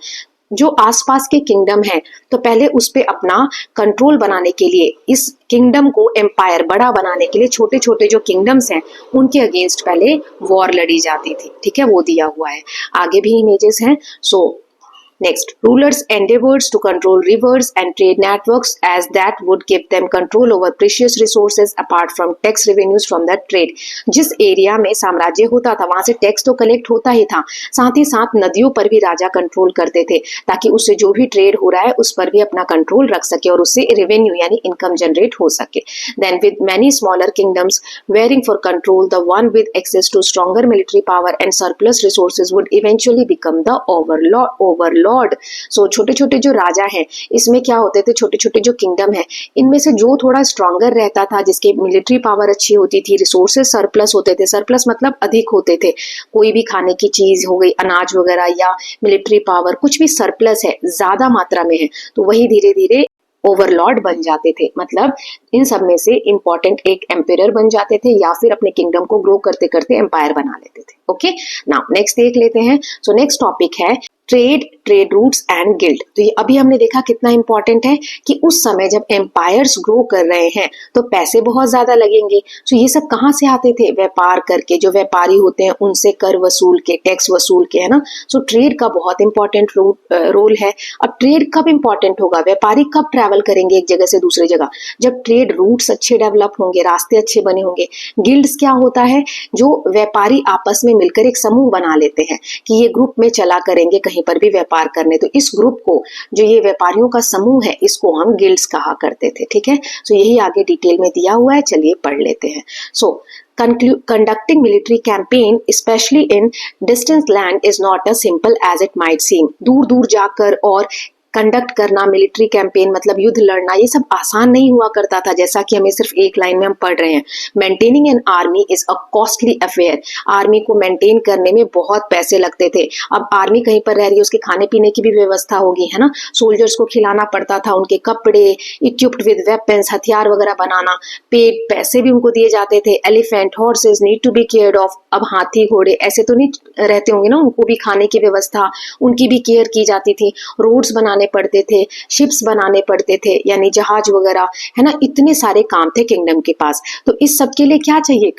जो आसपास के किंगडम है तो पहले उस पे अपना कंट्रोल बनाने के लिए, इस किंगडम को एम्पायर बड़ा बनाने के लिए छोटे छोटे जो किंगडम्स हैं उनके अगेंस्ट पहले वॉर लड़ी जाती थी। ठीक है, वो दिया हुआ है। आगे भी इमेजेस हैं। सो next, rulers endeavored to control rivers and trade networks as that would give them control over precious resources apart from tax revenues from that trade. जिस एरिया में साम्राज्य होता था वहां से टैक्स तो कलेक्ट होता ही था, साथ ही साथ नदियों पर भी राजा कंट्रोल करते थे ताकि उससे जो भी ट्रेड हो रहा है उस पर भी अपना कंट्रोल रख सके और उससे रेवेन्यू यानी इनकम जनरेट हो सके। Then with many smaller kingdoms wearing for control, the one with access to stronger military power and surplus resources would eventually become the overlord. सो छोटे छोटे जो राजा हैं इसमें क्या होते थे, छोटे छोटे जो किंगडम है इनमें से जो थोड़ा स्ट्रॉन्गर रहता था, जिसकी मिलिट्री पावर अच्छी होती थी, रिसोर्सेज सरप्लस होते थे, सरप्लस मतलब अधिक होते थे, कोई भी खाने की चीज हो गई, अनाज वगैरह या मिलिट्री पावर, कुछ भी सरप्लस है, ज्यादा मात्रा में है, तो वही धीरे धीरे ओवरलॉर्ड बन जाते थे। मतलब इन सब में से इंपॉर्टेंट एक एम्पायर बन जाते थे या फिर अपने किंगडम को ग्रो करते करते एम्पायर बना लेते थे। ओके, नाउ नेक्स्ट देख लेते हैं। सो नेक्स्ट टॉपिक है ट्रेड रूट्स एंड गिल्ड। तो ये अभी हमने देखा कितना इंपॉर्टेंट है कि उस समय जब एम्पायर्स ग्रो कर रहे हैं तो पैसे बहुत ज्यादा लगेंगे। तो ये सब कहाँ से आते थे? व्यापार करके, जो व्यापारी होते हैं उनसे कर वसूल के, टैक्स वसूल के, है ना। सो ट्रेड का बहुत इंपॉर्टेंट रोल है। अब ट्रेड कब इंपॉर्टेंट होगा, व्यापारी कब ट्रैवल करेंगे एक जगह से दूसरी जगह? जब ट्रेड रूट्स अच्छे डेवलप होंगे, रास्ते अच्छे बने होंगे। गिल्ड्स क्या होता है? जो व्यापारी आपस में मिलकर एक समूह बना लेते हैं कि ये ग्रुप में चला करेंगे कहीं पर भी व्यापार करने, तो इस ग्रुप को, जो ये व्यापारियों का समूह है, इसको हम गिल्ड्स कहा करते थे। ठीक है, सो यही आगे डिटेल में दिया हुआ है, चलिए पढ़ लेते हैं। सो conducting military campaign especially in distant land is not as simple as it might seem. दूर दूर जाकर और कंडक्ट करना मिलिट्री कैंपेन मतलब युद्ध लड़ना, ये सब आसान नहीं हुआ करता था, जैसा कि हमें सिर्फ एक लाइन में हम पढ़ रहे हैं। Maintaining an army is a costly affair. Army को मेंटेन करने में बहुत पैसे लगते थे। अब आर्मी कहीं पर रह रही है, उसके खाने पीने की भी व्यवस्था होगी, है ना। सोल्जर्स को खिलाना पड़ता था, उनके कपड़े, इक्विप्ड विद वेपन्स, हथियार वगैरह बनाना, पेड पैसे भी उनको दिए जाते थे। Elephant, horses need to be cared of अब हाथी घोड़े ऐसे तो नहीं रहते होंगे ना, उनको भी खाने की व्यवस्था, उनकी भी केयर की जाती थी, रोड्स बनाने पड़ते थे, शिप्स बनाने पड़ते थे यानी जहाज वगैरह, है ना, इतने सारे काम थे किंगडम के पास। तो इस सब के लिए क्या चाहिए,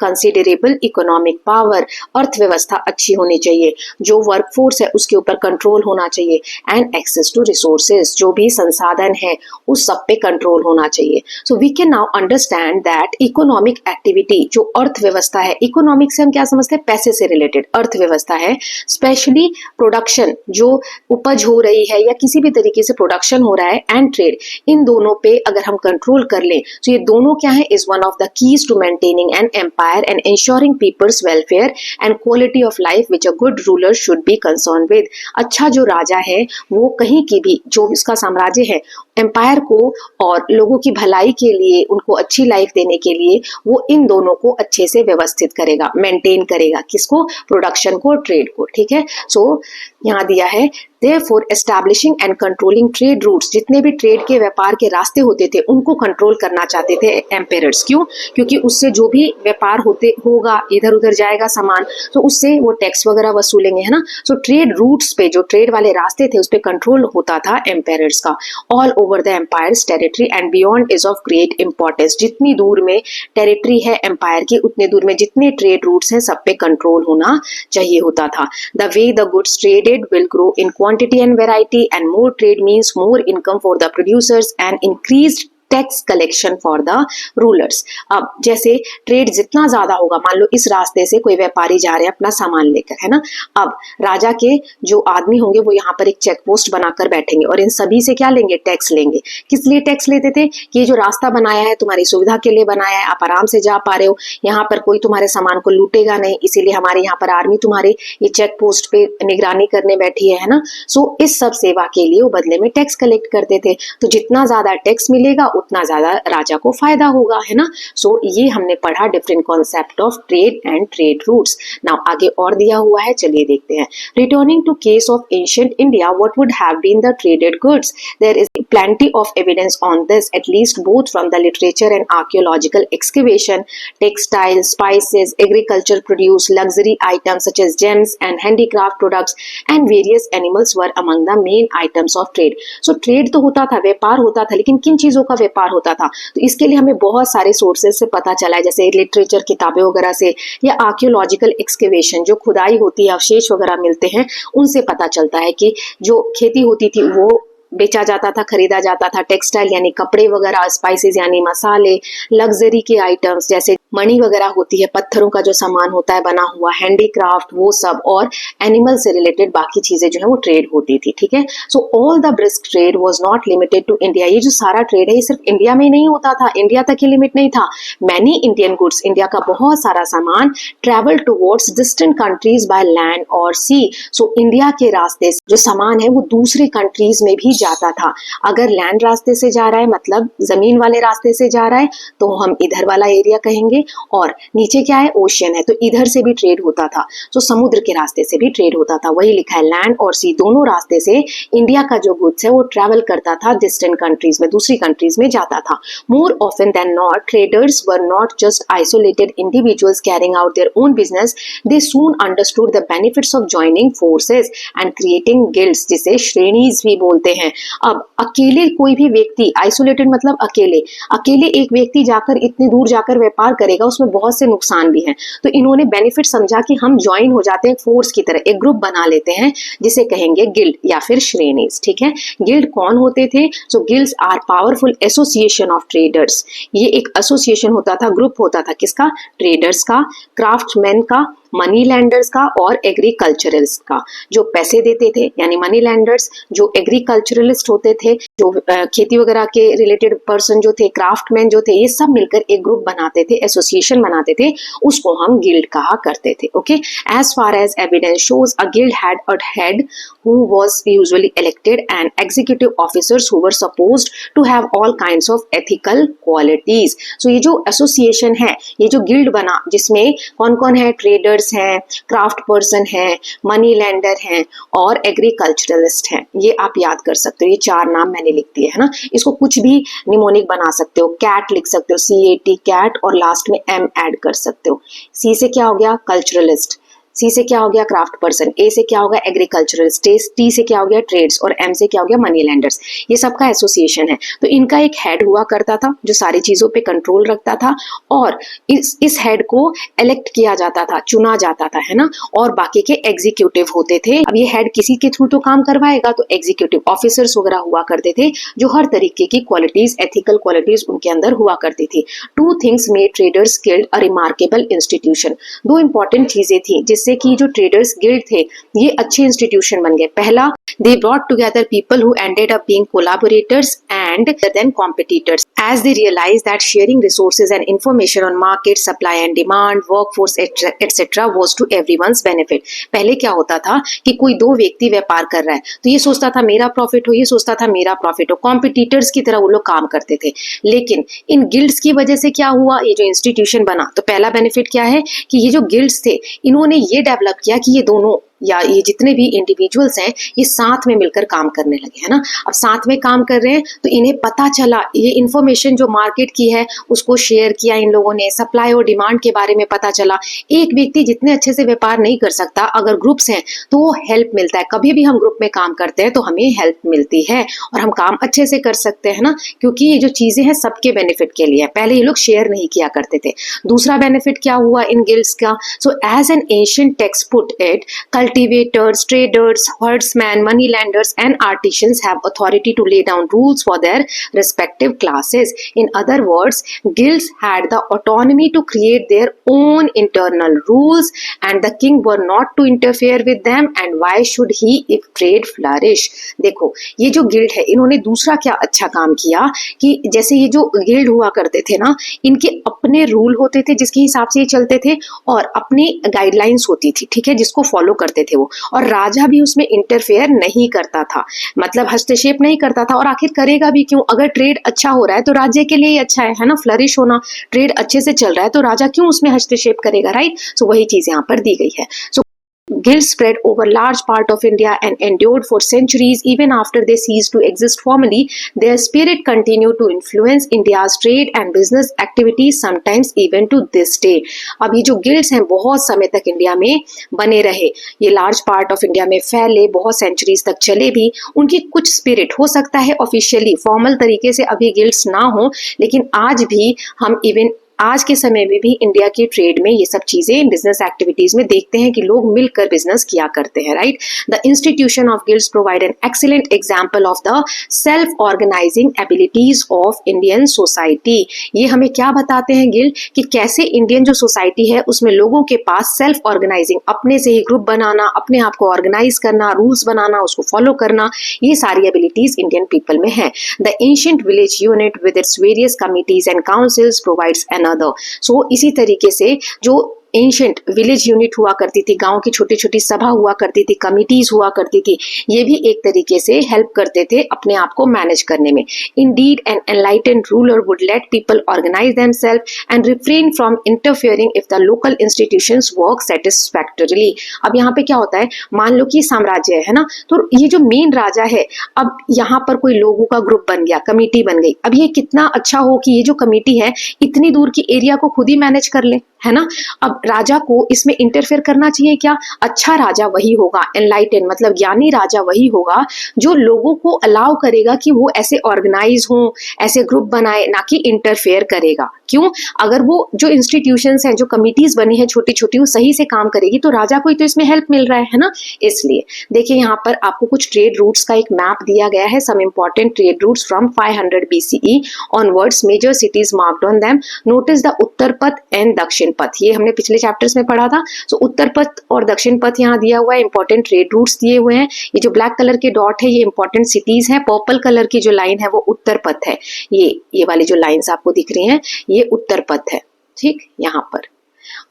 कंसीडरेबल इकोनॉमिक पावर, अर्थव्यवस्था अच्छी होनी चाहिए, जो वर्कफोर्स है उसके ऊपर कंट्रोल होना चाहिए, एंड एक्सेस टू रिसोर्सेज, जो भी संसाधन है उस सब पे कंट्रोल होना चाहिए। So we can now understand that economic activity, जो अर्थव्यवस्था है, इकोनॉमिक से हम क्या समझते हैं, पैसे से रिलेटेड अर्थव्यवस्था है, स्पेशली प्रोडक्शन, जो उपज हो रही है या किसी भी तरीके से प्रोडक्शन हो रहा है, एंड ट्रेड, इन दोनों पे अगर हम कंट्रोल कर लें तो ये दोनों क्या है, is one of the keys to maintaining an empire and ensuring people's welfare and quality of life which a good ruler should be concern with. अच्छा जो राजा है वो कहीं की भी जो इसका साम्राज्य है, एम्पायर को और लोगों की भलाई के लिए, उनको अच्छी लाइफ देने के लिए वो इन दोनों को अच्छे से व्यवस्थित करेगा, मेंटेन करेगा, किसको, प्रोडक्शन को, ट्रेड को। ठीक है, सो यहाँ दिया है therefore establishing and controlling trade routes, जितने भी ट्रेड के व्यापार के रास्ते होते थे उनको कंट्रोल करना चाहते थे एम्पेयर्स। क्यों, क्योंकि उससे जो भी व्यापार होगा, इधर उधर जाएगा सामान, तो उससे वो टैक्स वगैरह वसूलेंगे, है ना। सो ट्रेड रूट्स पे, जो ट्रेड वाले रास्ते थे उस पे कंट्रोल होता था एम्पेयर्स का। All over the empire's territory and beyond is of great importance, जितनी दूर में टेरिटरी है एम्पायर की उतने दूर में जितने ट्रेड रूट्स हैं सब पे कंट्रोल होना चाहिए होता था। The way the goods traded will grow in quantity and variety, and more trade means more income for the producers and increased tax collection for the rulers. अब जैसे ट्रेड जितना ज्यादा होगा, मान लो इस रास्ते से कोई व्यापारी जा रहे हैं अपना सामान लेकर, है ना, अब राजा के जो आदमी होंगे वो यहाँ पर एक चेक पोस्ट बनाकर बैठेंगे और इन सभी से क्या लेंगे, टैक्स लेंगे। किस लिए टैक्स लेते थे, कि ये जो रास्ता बनाया है तुम्हारी सुविधा के लिए बनाया है, आप आराम से जा पा रहे हो, यहाँ पर कोई तुम्हारे सामान को लूटेगा नहीं, इसीलिए हमारे यहाँ पर आर्मी तुम्हारे ये चेक पोस्ट पे निगरानी करने बैठी है ना। सो इस सब सेवा के लिए वो बदले में टैक्स कलेक्ट करते थे, तो जितना ज्यादा टैक्स मिलेगा उतना ज्यादा राजा को फायदा होगा, है ना। सो ये हमने पढ़ा different concept of trade and trade routes. Now आगे और दिया हुआ है, चलिए देखते हैं। Returning to case of ancient India, what would have been the traded goods? There is plenty of evidence on this, at least both from the literature and archaeological excavation. Textiles, spices, agriculture produce, luxury items such as gems and handicraft products, and various animals were among the main items of trade. So trade तो होता था, व्यापार होता था, लेकिन किन चीजों का व्यापार होता था, तो इसके लिए हमें बहुत सारे सोर्सेज से पता चला है, जैसे लिटरेचर किताबें वगैरह से, या आर्कियोलॉजिकल एक्सकेवेशन, जो खुदाई होती है, अवशेष वगैरह मिलते हैं, उनसे पता चलता है कि जो खेती होती थी वो बेचा जाता था, खरीदा जाता था। टेक्सटाइल यानी कपड़े वगैरह, स्पाइसेस यानी मसाले, लग्जरी के आइटम्स जैसे मणि वगैरह होती है, पत्थरों का जो सामान होता है बना हुआ, हैंडीक्राफ्ट, वो सब, और एनिमल से रिलेटेड बाकी चीजें जो है वो ट्रेड होती थी। ठीक है, so all the brisk trade was not limited to India. ये जो सारा ट्रेड है ये सिर्फ इंडिया में ही नहीं होता था, इंडिया तक ही लिमिट नहीं था। मैनी इंडियन गुड्स, इंडिया का बहुत सारा सामान travel towards distant countries by land और सी। सो इंडिया के रास्ते से जो सामान है वो दूसरे कंट्रीज में भी जाता था। अगर लैंड रास्ते से जा रहा है, मतलब जमीन वाले रास्ते से जा रहा है, तो हम इधर वाला एरिया कहेंगे, और नीचे क्या है, ओशियन है, तो इधर से भी ट्रेड होता था। तो समुद्र के रास्ते से भी ट्रेड होता था, वही लिखा है, लैंड और सी दोनों रास्ते से इंडिया का जो गुड्स है वो ट्रेवल करता था डिस्टेंट कंट्रीज में, दूसरी कंट्रीज में जाता था। More often than not, traders were not just isolated individuals carrying out their own business, they soon understood the benefits of joining forces and creating guilds, जिसे श्रेणीज भी बोलते हैं। अब अकेले कोई भी व्यक्ति, आइसोलेटेड मतलब अकेले, अकेले एक व्यक्ति जाकर इतनी दूर जाकर व्यापार करेगा, उसमें बहुत से नुकसान भी हैं। तो इन्होंने बेनिफिट समझा कि हम ज्वाइन हो जाते हैं फोर्स की तरह, एक ग्रुप बना लेते हैं जिसे कहेंगे गिल्ड या फिर श्रेणीज। ठीक है, गिल्ड कौन होते थे? So guilds are powerful association of traders. ये एक एसोसिएशन होता था, ग्रुप होता था, किसका? ट्रेडर्स का, क्राफ्टमैन का, मनी लैंडर्स का और एग्रीकल्चरलिस्ट का। जो पैसे देते थे यानी मनी लैंडर्स, जो एग्रीकल्चरलिस्ट होते थे, जो खेती वगैरह के रिलेटेड पर्सन जो थे, क्राफ्टमैन जो थे, ये सब मिलकर एक ग्रुप बनाते थे, एसोसिएशन बनाते थे, उसको हम गिल्ड कहा करते थे। Okay, as far as evidence shows, a guild had a head who was usually elected and executive officers who were supposed to have all kinds of ethical qualities. So ये जो एसोसिएशन है, ये जो गिल्ड बना, जिसमें कौन कौन है? ट्रेडर्स ट्रेडर्स हैं, क्राफ्ट पर्सन हैं, मनी लेंडर हैं और एग्रीकल्चरलिस्ट हैं। ये आप याद कर सकते हो, ये 4 नाम मैंने लिख दिए है ना। इसको कुछ भी निमोनिक बना सकते हो, कैट लिख सकते हो, CAT कैट, और लास्ट में M ऐड कर सकते हो। C से क्या हो गया, कल्चरलिस्ट, C से क्या हो गया, क्राफ्ट पर्सन, A से क्या हो गया, एग्रीकल्चरलिस्ट, T से क्या हो गया, ट्रेड्स, और M से क्या हो गया, मनी लेंडर्स। ये सबका एसोसिएशन है। तो इनका एक हेड हुआ करता था जो सारी चीजों पे कंट्रोल रखता था, और इस हेड को इलेक्ट किया जाता था, चुना जाता था, है ना। और बाकी के एग्जीक्यूटिव होते थे। अब ये हेड किसी के थ्रू तो काम करवाएगा, तो एग्जीक्यूटिव ऑफिसर्स वगैरह हुआ करते थे जो हर तरीके की क्वालिटीज, एथिकल क्वालिटीज उनके अंदर हुआ करती थी। 2 things made traders guild a remarkable institution. 2 important चीजें थी जिससे कि जो ट्रेडर्स गिल्ड थे ये अच्छे इंस्टीट्यूशन बन गए। पहला, they brought together people who ended up being collaborators and then competitors as they realized that sharing resources and information on market, supply and demand, workforce etc. was to everyone's benefit। पहले क्या होता था कि कोई 2 व्यक्ति व्यापार कर रहा है तो ये सोचता था मेरा प्रॉफिट हो, ये सोचता था मेरा प्रॉफिट हो, कॉम्पिटिटर्स की तरह वो लोग काम करते थे। लेकिन इन गिल्ड्स की वजह से क्या हुआ, ये जो इंस्टीट्यूशन बना, तो पहला बेनिफिट क्या है कि ये जो गिल्ड्स थे इन्होंने ये डेवलप किया कि ये दोनों या ये जितने भी इंडिविजुअल्स हैं ये साथ में मिलकर काम करने लगे, है ना। अब साथ में काम कर रहे हैं तो इन्हें पता चला, ये इन्फॉर्मेशन जो मार्केट की है उसको शेयर किया इन लोगों ने, सप्लाई और डिमांड के बारे में पता चला। एक व्यक्ति जितने अच्छे से व्यापार नहीं कर सकता, अगर ग्रुप्स हैं तो वो हेल्प मिलता है। कभी भी हम ग्रुप में काम करते हैं तो हमें हेल्प मिलती है और हम काम अच्छे से कर सकते हैं ना, क्योंकि ये जो चीजें हैं सबके बेनिफिट के लिए। पहले ये लोग शेयर नहीं किया करते थे। दूसरा बेनिफिट क्या हुआ इन गिल्ड्स का, so as an ancient text put it, cultivators, traders, herdsmen, moneylenders and artisans have authority to lay down rules for their respective classes. In other words, guilds had the autonomy to create their own internal rules and the king were not to interfere with them, and why should he if trade flourish। देखो ये जो गिल्ड है इन्होंने दूसरा क्या अच्छा काम किया कि जैसे ये जो गिल्ड हुआ करते थे ना, इनके अपने रूल होते थे जिसके हिसाब से ये चलते थे और अपनी गाइडलाइंस होती थी, ठीक है, जिसको फॉलो करते थे वो। और राजा भी उसमें इंटरफेयर नहीं करता था, मतलब हस्तक्षेप नहीं करता था। और आखिर करेगा भी क्यों, अगर ट्रेड अच्छा हो रहा है तो राज्य के लिए ही अच्छा है ना, फ्लरिश होना। ट्रेड अच्छे से चल रहा है तो राजा क्यों उसमें हस्तक्षेप करेगा, राइट। सो वही चीज यहाँ पर दी गई है। सो guilds spread over large part of India and endured for centuries. Even after they ceased to exist formally, their spirit continued to influence India's trade and business activities, sometimes even to this day। अब ये जो guilds हैं बहुत समय तक इंडिया में बने रहे, ये लार्ज पार्ट ऑफ इंडिया में फैले, बहुत सेंचुरीज तक चले भी। उनकी कुछ स्पिरिट हो सकता है ऑफिशियली फॉर्मल तरीके से अभी गिल्ड्स ना हो, लेकिन आज भी हम इवन आज के समय में भी इंडिया के ट्रेड में ये सब चीजें बिजनेस एक्टिविटीज में देखते हैं कि लोग मिलकर बिजनेस किया करते हैं, right. The institution of guilds provide an excellent example of the self organising abilities of Indian society. ये हमें क्या बताते हैं गिल्ड, कि कैसे इंडियन जो सोसाइटी है उसमें लोगों के पास सेल्फ ऑर्गेनाइजिंग, अपने से ही ग्रुप बनाना, अपने आप को ऑर्गेनाइज करना, रूल्स बनाना, उसको फॉलो करना, ये सारी एबिलिटीज इंडियन पीपल में है। The ancient village unit with its various committees and councils provides another। So इसी तरीके से जो एंशिएंट विलेज यूनिट हुआ करती थी, गांव की छोटी छोटी सभा हुआ करती थी, कमिटीज हुआ करती थी, ये भी एक तरीके से हेल्प करते थे अपने आप को मैनेज करने में। Indeed an enlightened ruler would let people organise themselves and refrain from interfering if the local institutions work satisfactorily. अब यहाँ पे क्या होता है, मान लो कि साम्राज्य है ना, तो ये जो मेन राजा है, अब यहाँ पर कोई लोगों का ग्रुप बन गया, कमिटी बन गई। अब ये कितना अच्छा हो कि ये जो कमिटी है इतनी दूर की एरिया को खुद ही मैनेज कर ले, है ना। अब राजा को इसमें इंटरफेयर करना चाहिए क्या, अच्छा राजा वही होगा, एनलाइटेन मतलब ज्ञानी राजा वही होगा जो लोगों को अलाउ करेगा कि वो ऐसे ऑर्गेनाइज हो, ऐसे ग्रुप बनाए, ना कि इंटरफेयर करेगा। क्यों, अगर वो जो इंस्टीट्यूशंस हैं, जो कमिटीज बनी है छोटी छोटी, वो सही से काम करेगी तो राजा को ही तो इसमें हेल्प मिल रहा है ना। इसलिए देखिए यहाँ पर आपको कुछ ट्रेड रूट्स का एक मैप दिया गया है, some important trade routes from 500 BCE onwards, major cities marked on them. Notice the Uttarapath and दक्षिण पथ, ये हमने पिछले चैप्टर्स में पढ़ा था। सो उत्तर पथ और दक्षिण पथ यहाँ दिया हुआ है, इंपॉर्टेंट ट्रेड रूट्स दिए हुए हैं। ये जो ब्लैक कलर के डॉट है ये इंपॉर्टेंट सिटीज है, पर्पल कलर की जो लाइन है वो उत्तर पथ है, ये वाली जो लाइंस आपको दिख रही हैं ये उत्तर पथ है, ठीक, यहाँ पर।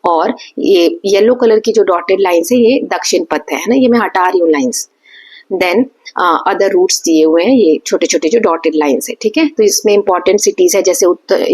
और ये येलो कलर की जो डॉटेड लाइंस है ये दक्षिण पथ है ना, ये मैं हटा रही हूँ लाइंस। देन अदर रूट्स दिए हुए हैं, ये छोटे छोटे जो डॉटेड लाइंस है, ठीक है। तो इसमें इंपॉर्टेंट सिटीज है, जैसे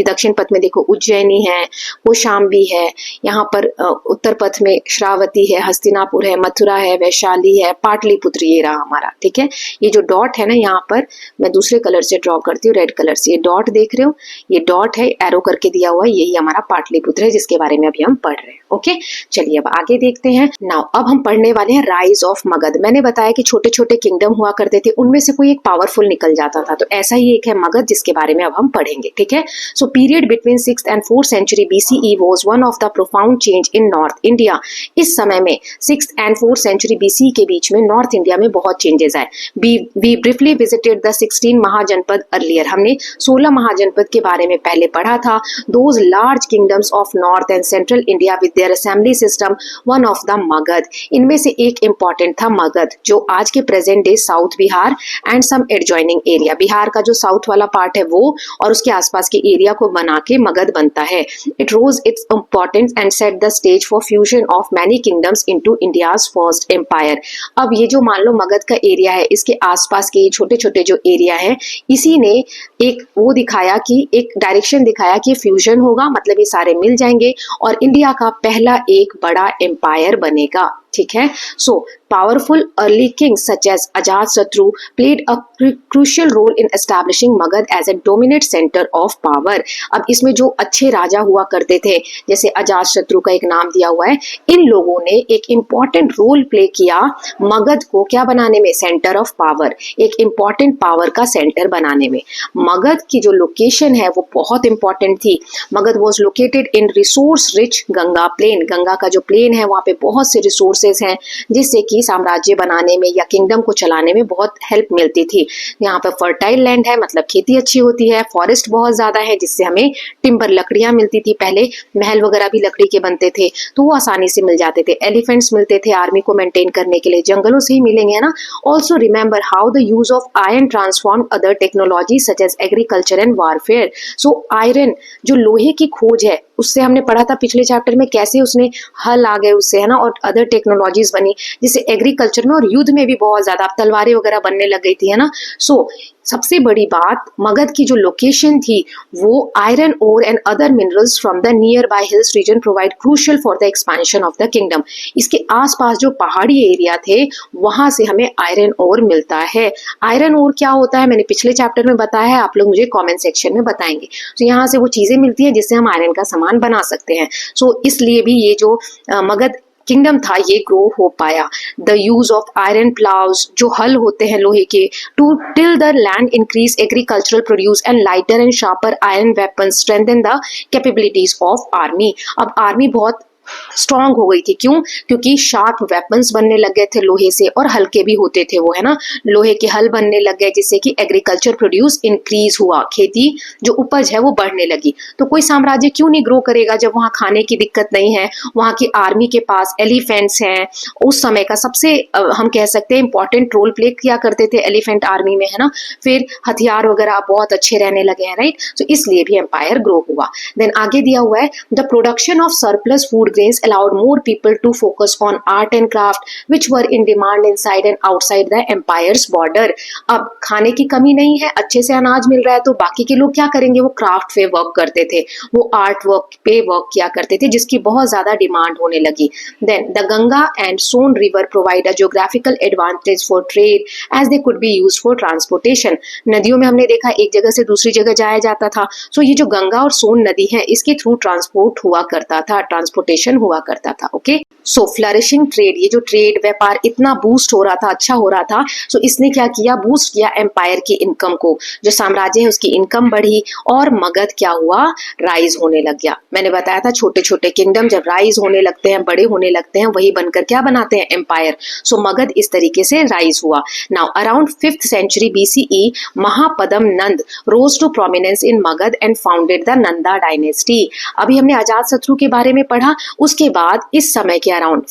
दक्षिण पथ में देखो उज्जैनी है, कौशाम्बी है, यहाँ पर उत्तर पथ में श्रावती है, हस्तिनापुर है, मथुरा है, वैशाली है, पाटलिपुत्र ये रहा हमारा, ठीक है। ये जो डॉट है ना, यहाँ पर मैं दूसरे कलर से ड्रॉ करती हूँ, रेड कलर से, ये डॉट देख रहे हो, ये डॉट है, एरो करके दिया हुआ है, यही हमारा पाटलिपुत्र है जिसके बारे में अभी हम पढ़ रहे हैं। ओके, चलिए अब आगे देखते हैं। नाउ अब हम पढ़ने वाले हैं राइज ऑफ मगध। मैंने बताया कि छोटे छोटे किंगडम हुआ करते थे, उनमें से कोई एक पावरफुल निकल जाता था, तो ऐसा ही एक है मगध जिसके बारे में अब हम पढ़ेंगे, ठीक है। So period between 6th and 4th century BCE was one of the profound change in North India। इस समय में 6th and 4th century BCE के बीच में नॉर्थ इंडिया में बहुत चेंजेस आए। We briefly visited the 16 महाजनपद earlier। हमने 16 महाजनपद के बारे में पहले पढ़ा था। Those large kingdoms of North and Central India with their assembly system, one of the Magadh. इनमें से एक इम्पॉर्टेंट था मगध, जो आज के present day south Bihar and some adjoining area, Bihar का जो साउथ वाला पार्ट है वो और उसके आसपास के एरिया को बना के मगध बनता है। It rose its importance and set the stage for fusion of many kingdoms into India's first empire. अब ये जो मान लो मगध का एरिया है, इसके आसपास के छोटे छोटे जो एरिया है, इसी ने एक वो दिखाया कि एक डायरेक्शन दिखाया कि फ्यूजन होगा, मतलब ये सारे मिल जाएंगे और इंडिया का पहला एक बड़ा एम्पायर बनेगा, ठीक है। सो powerful early kings such as Ajatasattu played a crucial role in establishing Magad as a dominant center of power। अब इसमें जो अच्छे राजा हुआ करते थे, जैसे अजातशत्रु का एक नाम दिया हुआ है, इन लोगों ने एक इम्पॉर्टेंट रोल प्ले किया मगध को क्या बनाने में, सेंटर ऑफ पावर, एक इम्पॉर्टेंट पावर का सेंटर बनाने में। मगध की जो लोकेशन है वो बहुत इंपॉर्टेंट थी। Magadh was located in resource rich Ganga plain. Ganga का जो प्लेन है वहाँ पे बहुत से रिसोर्सेज हैं जिससे कि साम्राज्य बनाने में या किंगडम को चलाने में बहुत हेल्प मिलती थी। यहाँ पर फर्टाइल लैंड है, मतलब खेती अच्छी होती है, फॉरेस्ट बहुत ज्यादा है जिससे हमें टिम्बर लकड़ियां मिलती थी, पहले महल वगैरह भी लकड़ी के बनते थे तो वो आसानी से मिल जाते थे। एलिफेंट्स मिलते थे आर्मी को मेंटेन करने के लिए, जंगलों से ही मिलेंगे, है ना। Also remember how the use of iron transform other technology such as agriculture and warfare. So iron जो लोहे की खोज है, उससे हमने पढ़ा था पिछले चैप्टर में कैसे उसने हल आ गए उससे, है ना, और अदर टेक्नोलॉजीज बनी जिससे एग्रीकल्चर में और युद्ध में भी बहुत ज्यादा तलवारें वगैरह बनने लग गई थी, है ना। सो सबसे बड़ी बात, मगध की जो लोकेशन थी वो iron ore and other minerals from the nearby hills region provide crucial for the expansion of the kingdom. इसके आसपास जो पहाड़ी एरिया थे वहां से हमें आयरन ओर मिलता है। आयरन ओर क्या होता है मैंने पिछले चैप्टर में बताया है, आप लोग मुझे कमेंट सेक्शन में बताएंगे। तो यहाँ से वो चीजें मिलती है जिससे हम आयरन का सामान बना सकते हैं। सो इसलिए भी ये जो मगध किंगडम था ये ग्रो हो पाया। The use of iron ploughs, जो हल होते हैं लोहे के, to till the land increase agricultural produce and lighter and sharper iron weapon strengthen the capabilities of army. अब आर्मी बहुत स्ट्रांग हो गई थी, क्यों? क्योंकि शार्प वेपन्स बनने लग गए थे लोहे से और हल्के भी होते थे वो, है ना। लोहे के हल बनने लग गए जिससे कि एग्रीकल्चर प्रोड्यूस इंक्रीज हुआ, खेती जो उपज है वो बढ़ने लगी। तो कोई साम्राज्य क्यों नहीं ग्रो करेगा जब वहाँ खाने की दिक्कत नहीं है, वहाँ की आर्मी के पास एलिफेंट्स हैं। उस समय का सबसे हम कह सकते हैं इंपॉर्टेंट रोल प्ले किया करते थे एलिफेंट आर्मी में, है ना। फिर हथियार वगैरह बहुत अच्छे रहने लगे हैं, राइट। तो इसलिए भी एम्पायर ग्रो हुआ। देन आगे दिया हुआ है the production of surplus food grains allowed more people to focus on art and craft which were in demand inside and outside the empire's border। अब खाने की कमी नहीं है, अच्छे से अनाज मिल रहा है, तो बाकी के लोग क्या करेंगे, वो क्राफ्ट पे वर्क करते थे, वो आर्ट वर्क पे वर्क किया करते थे जिसकी बहुत ज्यादा डिमांड होने लगी। Then the Ganga and Son river provide a geographical advantage for trade as they could be used for transportation. नदियों में हमने देखा एक जगह से दूसरी जगह जाया जाता था, सो ये जो गंगा और सोन नदी है इसके थ्रू ट्रांसपोर्ट हुआ करता था, ट्रांसपोर्टेशन हुआ करता था। ओके, सो फ्लरिशिंग ट्रेड, ये जो ट्रेड व्यापार इतना बूस्ट हो रहा था, अच्छा हो रहा था, सो इसने क्या किया, बूस्ट किया एम्पायर की इनकम को। जो साम्राज्य है उसकी इनकम बढ़ी और मगध क्या हुआ, राइज होने लग गया। मैंने बताया था छोटे छोटे किंगडम जब राइज होने लगते हैं, बड़े होने लगते हैं, वही बनकर क्या बनाते हैं, एम्पायर। सो मगध इस तरीके से राइज हुआ। Now around 5th century BCE Mahapadma Nanda rose to prominence in Magadha and founded the Nanda dynasty. अभी हमने अजातशत्रु के बारे में पढ़ा, उसके बाद इस समय के अराउंड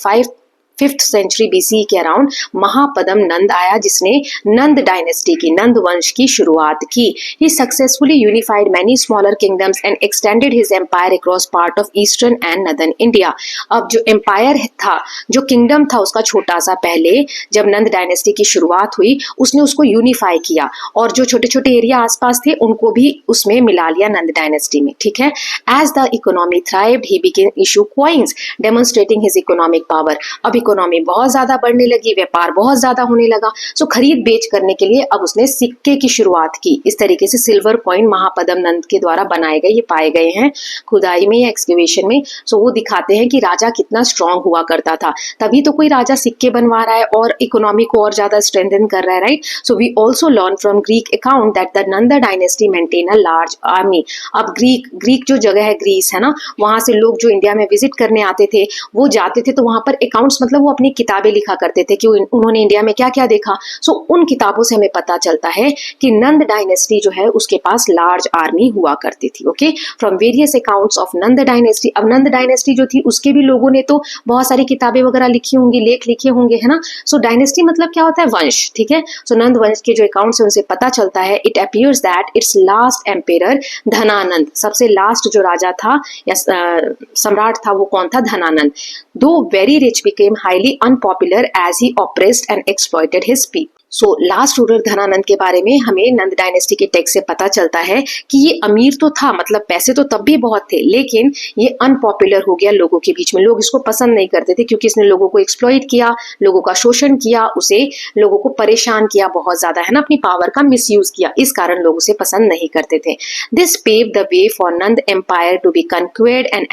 5th सेंचुरी बीसी के अराउंड महापद्म नंद आया, जिसने नंद डायनेस्टी की, नंद वंश की शुरुआत की। He successfully unified many smaller kingdoms and extended his empire across part of eastern and northern India. अब जो एम्पायर था, जो किंगडम था उसका छोटा सा, पहले जब नंद डायनेस्टी की शुरुआत हुई उसने उसको यूनिफाई किया और जो छोटे छोटे एरिया आसपास थे उनको भी उसमें मिला लिया नंद डायनेस्टी में, ठीक है। As the economy thrived he began issue coins demonstrating his economic power. अब इकोनॉमी बहुत ज्यादा बढ़ने लगी, व्यापार बहुत ज्यादा होने लगा, सो खरीद बेच करने के लिए अब उसने सिक्के की शुरुआत की। इस तरीके से सिल्वर कॉइन महापद्म नंद के द्वारा बनाए गए, ये पाए गए हैं खुदाई में या एक्सकेवेशन में। सो वो दिखाते हैं कि राजा कितना स्ट्रांग हुआ करता था, तभी तो कोई राजा सिक्के बनवा रहा है और इकोनॉमी को और ज्यादा स्ट्रेंथन कर रहा है, right. So we also learn from Greek account that the Nand dynasty maintain a large army. अब ग्रीक जो जगह है, ग्रीस है ना, वहां से लोग जो इंडिया में विजिट करने आते थे वो जाते थे, तो वहां पर अकाउंट्स मतलब वो अपनी किताबें लिखा करते थे कि उन्होंने इंडिया में क्या क्या देखा। सो उन किताबों से हमें पता चलता है कि नंद डायनेस्टी जो है उसके पास लार्ज आर्मी हुआ करती थी। Okay, from various accounts of Nand dynasty. अब नंद डायनेस्टी जो थी उसके भी लोगों ने तो बहुत सारी किताबें वगैरह लिखी होंगी, लेख लिखे होंगे, है ना। सो डायनेस्टी मतलब क्या होता है, वंश, ठीक है। सो नंद वंश के जो अकाउंट्स है उनसे पता चलता है, it appears that it's last ampere Dhanananda, सबसे लास्ट जो राजा था या सम्राट था वो कौन था, Dhanananda. Though very rich became highly unpopular as he oppressed and exploited his people. So last ruler Dhanananda के बारे में हमें नंद डायनेस्टी के टेक्स्ट से पता चलता है कि ये अमीर तो था, मतलब पैसे तो तब भी बहुत थे, लेकिन ये अनपॉपुलर हो गया लोगों के बीच में। लोग इसको पसंद नहीं करते थे क्योंकि इसने लोगों को एक्सप्लॉइट किया, लोगों का शोषण किया, उसे लोगों को परेशान किया बहुत ज्यादा, है ना, अपनी पावर का मिसयूज किया, इस कारण लोग उसे पसंद नहीं करते थे। This pave the way for Nanda empire to be conquered and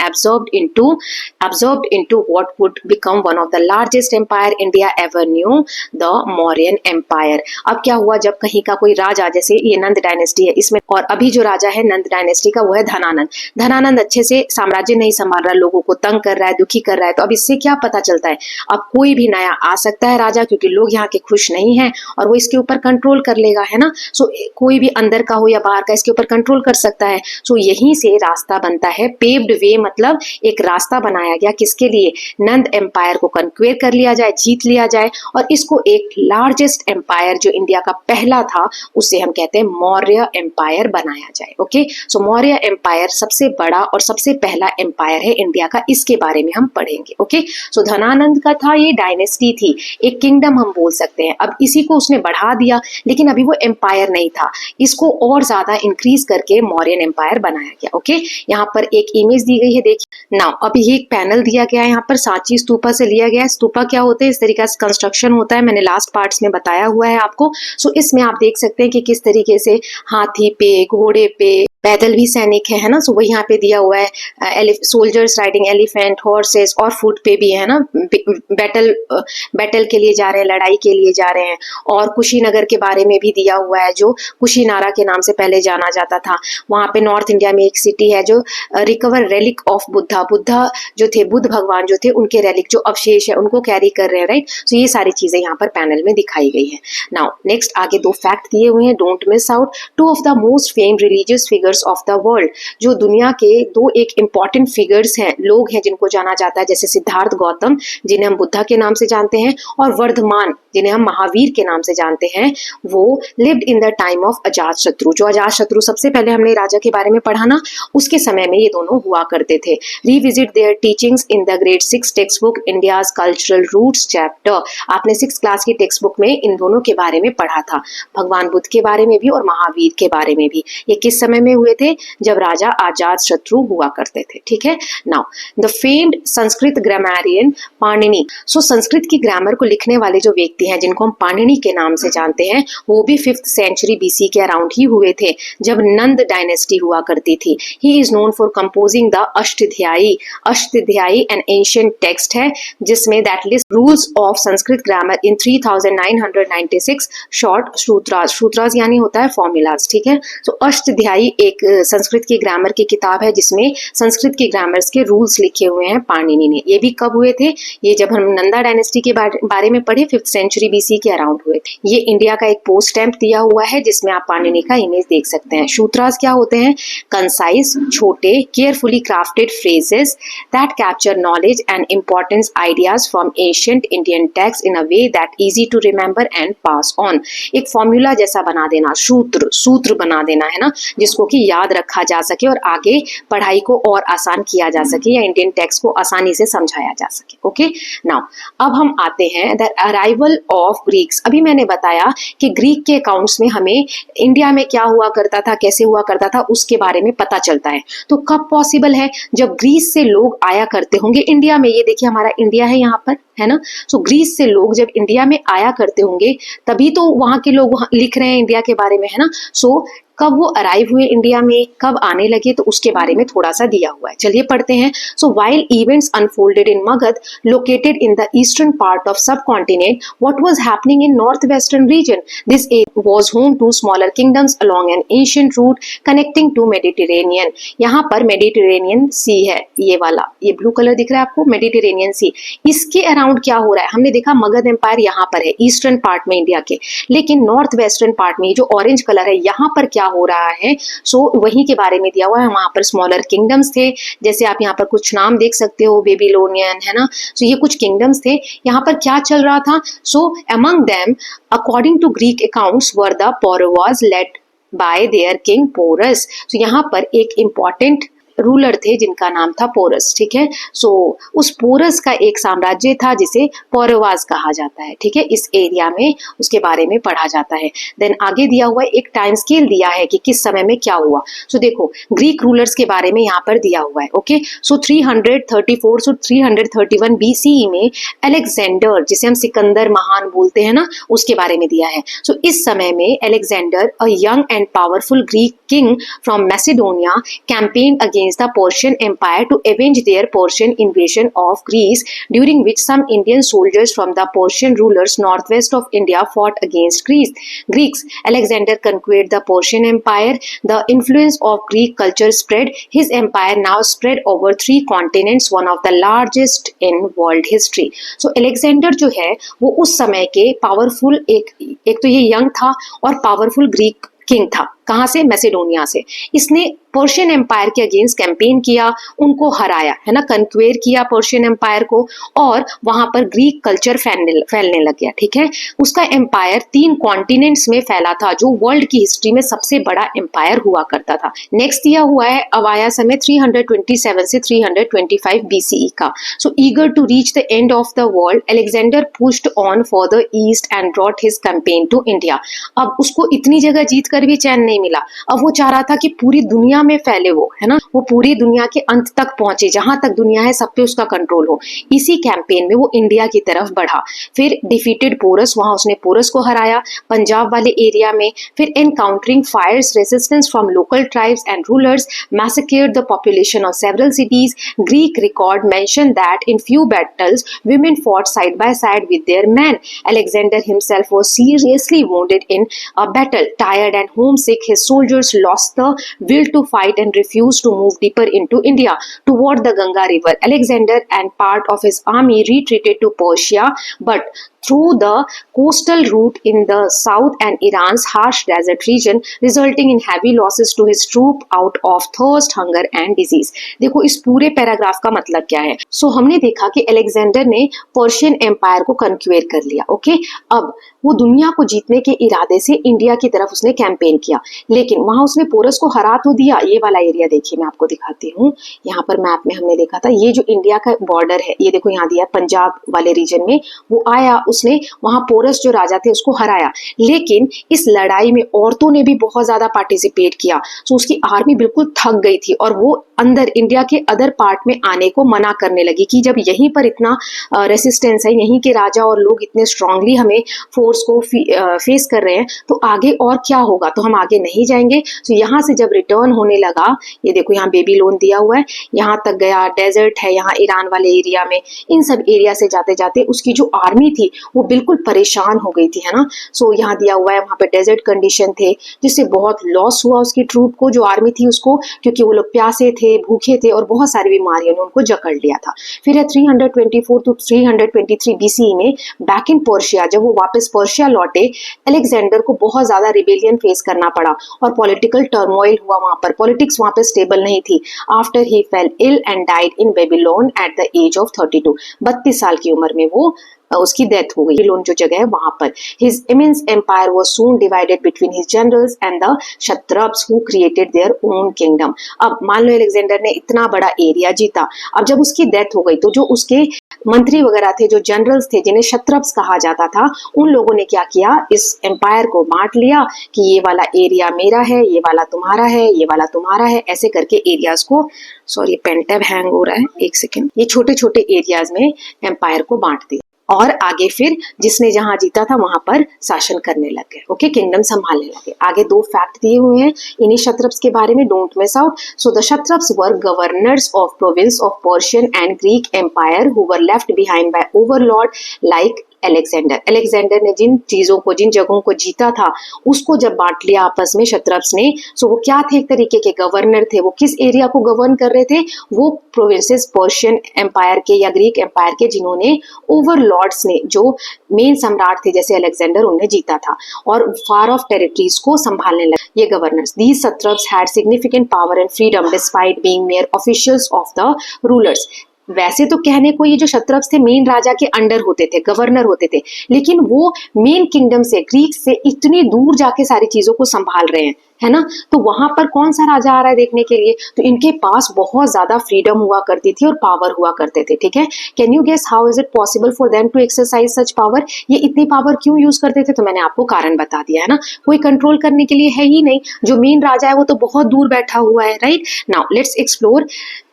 absorbed into what would become one of the largest empire India ever knew, the Mauryan Empire। अब क्या हुआ, जब कहीं का कोई राजा, जैसे ये नंद डायनेस्टी है इसमें, और अभी जो राजा है नंद डायनेस्टी का वो है धनानंद। धनानंद अच्छे से साम्राज्य नहीं संभाल रहा, लोगों को तंग कर रहा है, दुखी कर रहा है। तो अब इससे क्या पता चलता है, अब कोई भी नया आ सकता है राजा, क्योंकि लोग यहाँ के खुश नहीं है और वो इसके ऊपर कंट्रोल कर लेगा, है ना। सो कोई भी अंदर का हो या बाहर का इसके ऊपर कंट्रोल कर सकता है। सो यहीं से रास्ता बनता है, पेव्ड वे मतलब एक रास्ता बनाया गया, किसके लिए, नंद एम्पायर को कन्क्वेयर कर लिया जाए, जीत लिया जाए, और इसको एक लार्जेस्ट एम्पायर जो इंडिया का पहला था उसे हम कहते हैं मौर्य एम्पायर बनाया जाए। ओके, सो मौर्य एम्पायर सबसे बड़ा और सबसे पहला एम्पायर है इंडिया का, इसके बारे में हम पढ़ेंगे। ओके, सो धनानंद का था, ये डायनेस्टी थी, एक किंगडम हम बोल सकते हैं। अब इसी को उसने बढ़ा दिया, लेकिन अभी वो एम्पायर नहीं था, इसको और ज्यादा इंक्रीज करके मौर्यन एम्पायर बनाया गया। ओके, यहाँ पर एक इमेज दी गई है, देखिए नाउ। अभी ये एक पैनल दिया गया है, यहाँ पर सांची स्तूपा से लिया गया है। स्तूपा क्या होते हैं, इस तरीके से कंस्ट्रक्शन होता है, मैंने लास्ट पार्ट्स में बताया हुआ है आपको। सो इसमें आप देख सकते हैं कि किस तरीके से हाथी पे, घोड़े पे, पैदल भी सैनिक है ना। सो वही यहाँ पे दिया हुआ है, सोल्जर्स राइडिंग एलिफेंट, हॉर्सेस, और फुट पे भी है ना, बैटल के लिए जा रहे हैं, लड़ाई के लिए जा रहे हैं। और कुशीनगर के बारे में भी दिया हुआ है, जो कुशीनारा के नाम से पहले जाना जाता था। वहां पे नॉर्थ इंडिया में एक सिटी है जो recover relic of Buddha, Buddha जो थे, बुद्ध भगवान जो थे, उनके रेलिक जो अवशेष है उनको कैरी कर रहे हैं, राइट। सो ये सारी चीजें यहाँ पर पैनल में दिखाई गई है। नाउ नेक्स्ट आगे दो फैक्ट दिए हुए हैं, don't miss out. Two of the most famed religious figures of the world, जो दुनिया के दो एक इंपॉर्टेंट फिगर्स हैं, लोग हैं जिनको जाना जाता है, जैसे सिद्धार्थ गौतम जिन्हें हम बुद्धा के नाम से जानते हैं, और वर्धमान जिन्हें हम महावीर के नाम से जानते हैं, वो lived in the time of Ajatashatru. जो अजातशत्रु सबसे पहले हमने राजा के बारे में पढ़ा ना, उसके समय में ये दोनों हुआ करते थे। Revisit their teachings in the grade 6 textbook India's cultural roots chapter. आपने 6th क्लास की टेक्स्ट बुक में इन दोनों के बारे में पढ़ा था, भगवान बुद्ध के बारे में भी और महावीर के बारे में भी। ये किस समय में हुए थे, जब राजा अजातशत्रु हुआ करते थे, ठीक है। Now the famed Sanskrit grammarian Panini. So Sanskrit की ग्रामर को लिखने वाले जो व्यक्ति हैं जिनको हम पाणिनि के नाम से जानते हैं, वो भी 5th सेंचुरी बीसी के अराउंड ही हुए थे, जब नंद डायनेस्टी हुआ करती थी। He is known for composing the Ashtadhyayi. Ashtadhyayi an ancient text है जिसमें that list rules of Sanskrit grammar in 3996 short sutras. Sutras यानी होता है फॉर्मूलाज, ठीक है। सो अष्टध्यायी एक संस्कृत की ग्रामर की किताब है जिसमें संस्कृत की ग्रामर्स के रूल्स लिखे हुए हैं पाणिनि ने। ये भी कब हुए थे? ये जब हम नंदा डायनेस्टी के बारे में पढ़े 5th सेंचुरी BC के अराउंड हुए थे। ये इंडिया का एक पोस्ट स्टैम्प दिया हुआ है जिसमें आप पाणिनि का इमेज देख सकते हैं। सूत्रास क्या होते हैं? कंसाइज, छोटे, carefully crafted phrases that capture knowledge and importance ideas from ancient Indian text in a way that easy to remember and pass on. एक फॉर्मूला जैसा बना देना, सूत्र बना देना है ना, जिसको कि याद रखा जा सके और आगे पढ़ाई को और आसान किया जा सके या इंडियन टेक्स्ट को आसानी से समझाया जा सके। ओके, नाउ अब हम आते हैं द अराइवल ऑफ ग्रीक्स। अभी मैंने बताया कि ग्रीक के अकाउंट्स में हमें इंडिया में क्या हुआ करता था, कैसे हुआ करता था, उसके बारे में पता चलता है। तो कब पॉसिबल है? जब ग्रीस से लोग आया करते होंगे इंडिया में। ये देखिए हमारा इंडिया है यहाँ पर, है ना। सो ग्रीस से लोग जब इंडिया में आया करते होंगे तभी तो वहां के लोग लिख रहे हैं इंडिया के बारे में, है ना। सो कब वो अराइव हुए इंडिया में, कब आने लगे, तो उसके बारे में थोड़ा सा दिया हुआ है। चलिए पढ़ते हैं। So while events unfolded in Magadha located in the eastern part of subcontinent, what was happening in north western region? This was home to smaller kingdoms along an ancient route connecting to Mediterranean। यहाँ पर मेडिटेरेनियन सी है, ये वाला, ये ब्लू कलर दिख रहा है आपको, मेडिटेरेनियन सी। इसके अराउंड क्या हो रहा है? हमने देखा मगध एम्पायर यहाँ पर है ईस्टर्न पार्ट में इंडिया के, लेकिन नॉर्थ वेस्टर्न पार्ट में जो ऑरेंज कलर है यहाँ पर क्या हो रहा है? सो वहीं के बारे में दिया हुआ है। वहां पर स्मॉलर किंगडम्स थे, जैसे आप यहाँ पर कुछ नाम देख सकते हो, बेबीलोनियन, है ना। सो ये कुछ किंगडम्स थे। यहाँ पर क्या चल रहा था? सो among them according to Greek accounts were the Pauravas led by their king Porus। तो यहाँ पर एक important रूलर थे जिनका नाम था पोरस, ठीक है। सो उस पोरस का एक साम्राज्य था जिसे पौरवास कहा जाता है, ठीक है। इस एरिया में उसके बारे में पढ़ा जाता है। देन आगे दिया हुआ एक टाइम स्केल दिया है कि किस समय में क्या हुआ। सो देखो ग्रीक रूलर्स के बारे में यहाँ पर दिया हुआ है। ओके, सो 334 से 331 BCE में अलेक्जेंडर, जिसे हम सिकंदर महान बोलते हैं ना, उसके बारे में दिया है। सो इस समय में Alexander, a young and powerful Greek king from Macedonia, campaigned against the Persian Empire to avenge their Persian invasion of Greece, during which some Indian soldiers from the Persian rulers northwest of India fought against Greeks. Alexander conquered the Persian Empire. The influence of Greek culture spread. His empire now spread over 3 continents, one of the largest in world history. So Alexander जो है वो उस समय के पावरफुल एक तो ये यंग था और पावरफुल ग्रीक किंग था। कहाँ से? मैसेडोनिया से। इसने पर्शियन एम्पायर के अगेंस्ट कैंपेन किया, उनको हराया, है ना, कन्क्वेयर किया पर्शियन एम्पायर को, और वहां पर ग्रीक कल्चर फैलने लग गया, ठीक है। उसका एम्पायर 3 कॉन्टिनेंट्स में फैला था, जो वर्ल्ड की हिस्ट्री में सबसे बड़ा एम्पायर हुआ करता था। नेक्स्ट दिया हुआ है अब आया समय 327 से 325 BCE का। So eager to reach the end of the world, Alexander pushed on for the east and brought his campaign to India. अब उसको इतनी जगह जीत कर भी चैन नहीं मिला। अब वो चाह रहा था कि पूरी दुनिया में फैले वो, है ना, वो पूरी दुनिया के अंत तक पहुंचे, जहां तक दुनिया है सब पे उसका कंट्रोल हो। इसी कैंपेन में वो इंडिया की तरफ बढ़ा। फिर डिफीटेड पोरस, वहां उसने पोरस को हराया पंजाब वाले एरिया में। फिर encountering fierce resistance from local tribes and rulers, massacred the population of several cities. Greek record mention that in few battles women fought side by side with their men. Alexander himself was seriously wounded in a battle. Tired and homesick, his soldiers lost the will to fight and refused to move deeper into India toward the Ganga river. Alexander and part of his army retreated to Persia, but through the coastal route in the south and Iran's harsh desert region, resulting in heavy losses to his troop out of thirst, hunger and disease। देखो इस पूरे पैराग्राफ का मतलब क्या है। सो हमने देखा कि अलेक्जेंडर ने पर्शियन एम्पायर को कन्क्वेयर कर लिया। ओके, अब वो दुनिया को जीतने के इरादे से इंडिया की तरफ उसने कैंपेन किया, लेकिन वहां उसने पोरस को हरा तो दिया। ये वाला एरिया देखिए, मैं आपको दिखाती हूँ। यहाँ पर मैप में हमने देखा था, ये जो इंडिया का बॉर्डर है, ये देखो यहाँ दिया पंजाब वाले रीजन में वो आया, उसने वहां पोरस जो राजा थे उसको हराया। लेकिन इस लड़ाई में औरतों ने भी बहुत ज्यादा पार्टिसिपेट किया, तो उसकी आर्मी बिल्कुल थक गई थी और वो अंदर इंडिया के अदर पार्ट में आने को मना करने लगी कि जब यहीं पर इतना रेसिस्टेंस है, यहीं के राजा और लोग इतने स्ट्रांगली हमें फोर्स को फेस कर रहे हैं, तो आगे और क्या होगा, तो हम आगे नहीं जाएंगे। तो यहाँ से जब रिटर्न होने लगा, ये देखो यहाँ बेबीलोन दिया हुआ है, यहाँ तक गया, डेजर्ट है यहाँ ईरान वाले एरिया में, इन सब एरिया से जाते जाते उसकी जो आर्मी थी वो बिल्कुल परेशान हो गई थी, है ना। सो यहाँ दिया हुआ है वहाँ पे डेजर्ट कंडीशन थे जिससे बहुत लॉस हुआ उसकी ट्रूप को, जो आर्मी थी उसको, क्योंकि वो लोग प्यासे थे, भूखे थे और बहुत सारी बीमारियों ने उनको जकड़ लिया था। फिर है 324 टू 323 BCE में बैक इन पर्शिया, जब वो वापस पर्शिया लौटे, अलेक्जेंडर को बहुत ज्यादा रिबेलियन फेस करना पड़ा और पॉलिटिकल टर्मोइल हुआ वहां पर, पॉलिटिक्स वहां पे स्टेबल नहीं थी। After he fell ill and died in Babylon at the age of 32, 32 साल की उम्र में वो उसकी डेथ हो गई। बेबीलोन जो जगह है वहां पर। His immense empire was soon divided between his generals and the kshatraps who created their own kingdom. अब मान लो अलेक्जेंडर ने इतना बड़ा एरिया जीता, अब जब उसकी डेथ हो गई तो जो उसके मंत्री वगैरह थे, जो जनरल्स थे जिन्हें क्षत्रप्स कहा जाता था, उन लोगों ने क्या किया, इस एम्पायर को बांट लिया कि ये वाला एरिया मेरा है, ये वाला तुम्हारा है, ये वाला तुम्हारा है, ऐसे करके एरियाज को, सॉरी पेन टैब हैंग हो रहा है, एक सेकेंड, ये छोटे छोटे एरियाज में एम्पायर को बांट दिया और आगे फिर जिसने जहां जीता था वहां पर शासन करने लग गए। ओके, किंगडम संभालने लगे। आगे 2 फैक्ट दिए हुए हैं इन्हीं क्षत्रप्स के बारे में, don't miss out. So the kshatraps were governors of province of Persian and Greek empire who were left behind by overlord like Alexander. Alexander ने जिन चीजों को, जिन जगहों को जीता था, उसको जब बांट लिया आपस में क्षत्रप्स ने, सो वो क्या थे, एक तरीके के गवर्नर थे। वो किस एरिया को गवर्न कर रहे थे, वो प्रोविंसेस पर्शियन एम्पायर के या ग्रीक एम्पायर के जिन्होंने ओवरलॉर्ड्स ने, जो मेन सम्राट थे जैसे अलेक्जेंडर, उन्हें जीता था और फार ऑफ टेरिटरीज को संभालने लगे ये governors. These kshatraps had significant power and freedom despite being mere officials of the rulers. वैसे तो कहने को ये जो क्षत्रप्स थे मेन राजा के अंडर होते थे, गवर्नर होते थे, लेकिन वो मेन किंगडम से, ग्रीक से इतनी दूर जाके सारी चीजों को संभाल रहे हैं, है ना। तो वहां पर कौन सा राजा आ रहा है देखने के लिए, तो इनके पास बहुत ज्यादा फ्रीडम हुआ करती थी और पावर हुआ करते थे, ठीक है। Can you guess how is it possible for them to exercise such power? ये इतनी पावर क्यों यूज करते थे, तो मैंने आपको कारण बता दिया है ना, कोई कंट्रोल करने के लिए है ही नहीं, जो मेन राजा है वो तो बहुत दूर बैठा हुआ है, right. Now let's explore.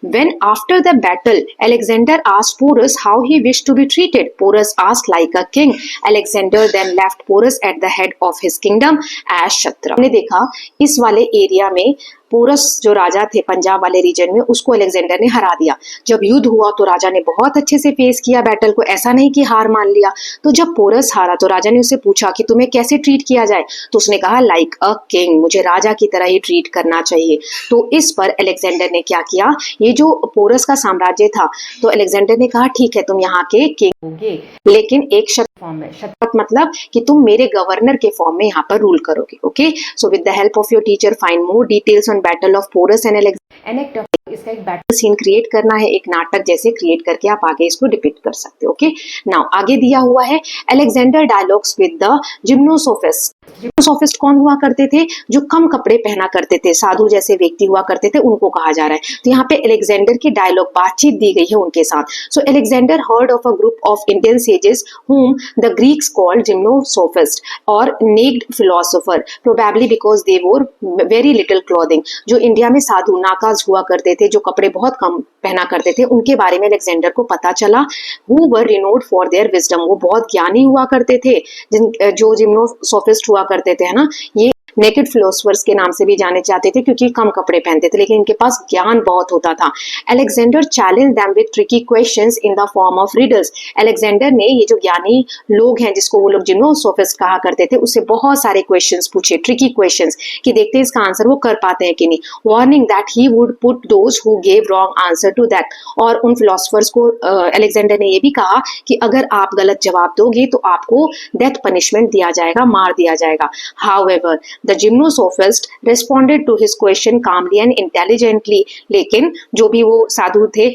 When after the battle, Alexander asked Porus how he wished to be treated. Porus asked like a king. Alexander then left Porus at the head of his kingdom as Kshatriya. हमने देखा इस वाले एरिया में पोरस जो राजा थे पंजाब वाले रीजन में, उसको अलेक्जेंडर ने हरा दिया। जब युद्ध हुआ तो राजा ने बहुत अच्छे से फेस किया बैटल को, ऐसा नहीं कि हार मान लिया। तो जब पोरस हारा तो राजा ने उससे पूछा कि तुम्हें कैसे ट्रीट किया जाए, तो उसने कहा लाइक अ किंग, मुझे राजा की तरह ही ट्रीट करना चाहिए। तो इस पर अलेक्जेंडर ने क्या किया, ये जो पोरस का साम्राज्य था, तो अलेक्जेंडर ने कहा ठीक है तुम यहाँ के किंग होगे, लेकिन एक शर्त फॉर्म में, शर्त मतलब कि तुम मेरे गवर्नर के फॉर्म में यहाँ पर रूल करोगे। Okay, so with the help of your teacher find more details on battle of Porus and Alexander. इसका एक बैटल सीन क्रिएट करना है, एक नाटक जैसे क्रिएट करके आप आगे इसको डिपिक्ट कर सकते हो। ओके, नाउ आगे दिया हुआ है अलेक्जेंडर डायलॉग्स विद द जिम्नोसोफिस्ट। जिम्नोसोफिस्ट कौन हुआ करते थे, जो कम कपड़े पहना करते थे, साधु जैसे व्यक्ति हुआ करते थे, उनको कहा जा रहा है। तो यहाँ पे अलेक्जेंडर की डायलॉग, बातचीत दी गई है उनके साथ। So Alexander heard of a group of Indian sages whom the Greeks called gymnosophists or naked philosopher, probably because they wore very little clothing। जो इंडिया में साधु नाकाज हुआ करते थे, जो कपड़े बहुत कम पहना करते थे, उनके बारे में अलेक्जेंडर को पता चला। who were renowned for their wisdom, वो बहुत ज्ञानी हुआ करते थे, जो जिम्नोसोफिस्ट हुआ करते थे, है ना। ये नेकेड फिलोसफर्स के नाम से भी जाने जाते थे क्योंकि कम कपड़े पहनते थे, लेकिन इनके पास ज्ञान बहुत होता था। Alexander challenge them with tricky questions in the form of riddles. Alexander ने ये जो ज्ञानी लोग हैं, जिसको वो लोग जिम्नोसोफिस्ट कहा करते थे, उससे बहुत सारे क्वेश्चंस पूछे, ट्रिकी क्वेश्चंस, कि देखते हैं इसका आंसर वो कर पाते हैं कि नहीं। Warning that he would put those who gave wrong answer to that. और उन फिलोसफर्स को अलेक्जेंडर ने ये भी कहा कि अगर आप गलत जवाब दोगे तो आपको डेथ पनिशमेंट दिया जाएगा, मार दिया जाएगा। However The gymnosophist responded to his question calmly and intelligently। लेकिन जो भी वो साधु थे,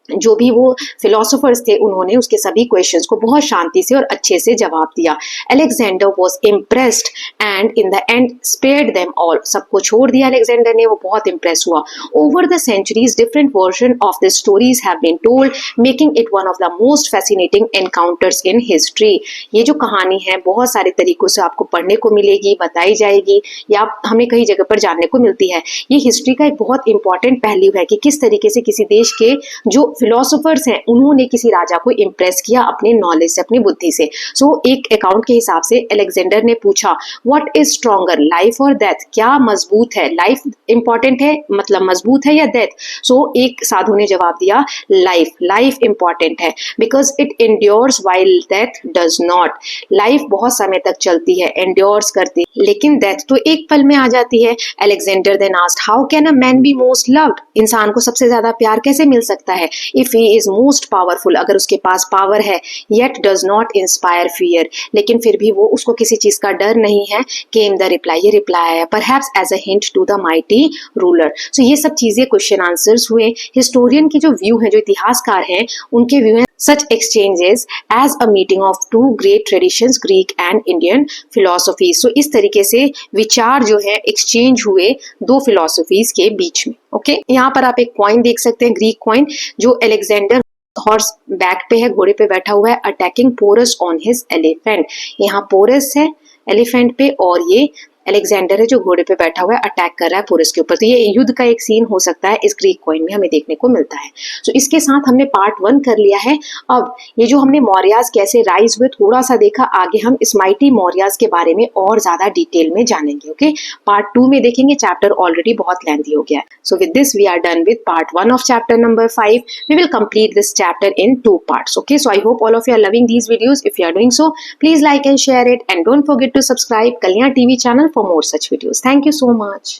जो भी वो फिलोसोफर्स थे, उन्होंने उसके सभी क्वेश्चंस को बहुत शांति से और अच्छे से जवाब दिया। Alexander was impressed and in the end spared them all. सबको छोड़ दिया अलेक्जेंडर ने, वो बहुत इम्प्रेस हुआ। Over the centuries different version of the stories have been told, making it one of the most fascinating encounters in history. ये जो कहानी है बहुत सारे तरीकों से आपको पढ़ने को मिलेगी, बताई जाएगी, या हमें कई जगह पर जानने को मिलती है। ये हिस्ट्री का एक बहुत इंपॉर्टेंट पहलू है कि किस तरीके से किसी देश के जो फिलोसोफर्स हैं उन्होंने किसी राजा को इम्प्रेस किया अपने नॉलेज से, अपनी बुद्धि से। सो एक अकाउंट के हिसाब से अलेक्जेंडर ने पूछा व्हाट इज स्ट्रॉन्गर, लाइफ और डेथ, क्या मजबूत है, लाइफ इंपॉर्टेंट है मतलब मजबूत है या डेथ। सो एक साधु ने जवाब दिया लाइफ, लाइफ इंपॉर्टेंट है because it endures while death does not. Life बहुत समय तक चलती है, एंड्योर्स करती है, लेकिन डेथ तो एक पल में आ जाती है। Alexander then asked how can a man be most loved, इंसान को सबसे ज्यादा प्यार कैसे मिल सकता है if he is most powerful, अगर उसके पास पावर है, yet does not inspire fear, लेकिन फिर भी वो उसको किसी चीज का डर नहीं है। केम द रिप्लाई, ये रिप्लाई आया perhaps as a hint to the mighty ruler. So ये सब चीजें क्वेश्चन आंसर्स हुए। हिस्टोरियन की जो व्यू है, जो इतिहासकार हैं उनके व्यू है such exchanges as a meeting of two great traditions, Greek and Indian philosophies। so इस तरीके से विचार जो है एक्सचेंज हुए दो फिलोसफीज के बीच में। ओके यहाँ पर आप एक कॉइन देख सकते हैं, ग्रीक कॉइन, जो अलेक्जेंडर हॉर्स बैक पे है, घोड़े पे बैठा हुआ है, attacking Porus on his elephant. यहाँ पोरस है एलिफेंट पे और ये अलेक्जेंडर है जो घोड़े पे बैठा हुआ है, अटैक कर रहा है पोरस के ऊपर। तो ये युद्ध का एक सीन हो सकता है, इस ग्रीक कॉइन में हमें देखने को मिलता है। सो इसके साथ हमने पार्ट 1 कर लिया है। अब ये जो हमने मौर्यास कैसे राइज हुए थोड़ा सा देखा, आगे हम स्माइटी मौर्यास के बारे में और ज्यादा डिटेल में जानेंगे। ओके पार्ट 2 में देखेंगे, चैप्टर ऑलरेडी बहुत लेंथी हो गया है। So with this we are done with part 1 of chapter number 5। We will complete this chapter in 2 parts। Okay so I hope all of you are loving these videos. If you are doing so, please like and share it and don't forget to subscribe Kalyan TV channel for more such videos. Thank you so much.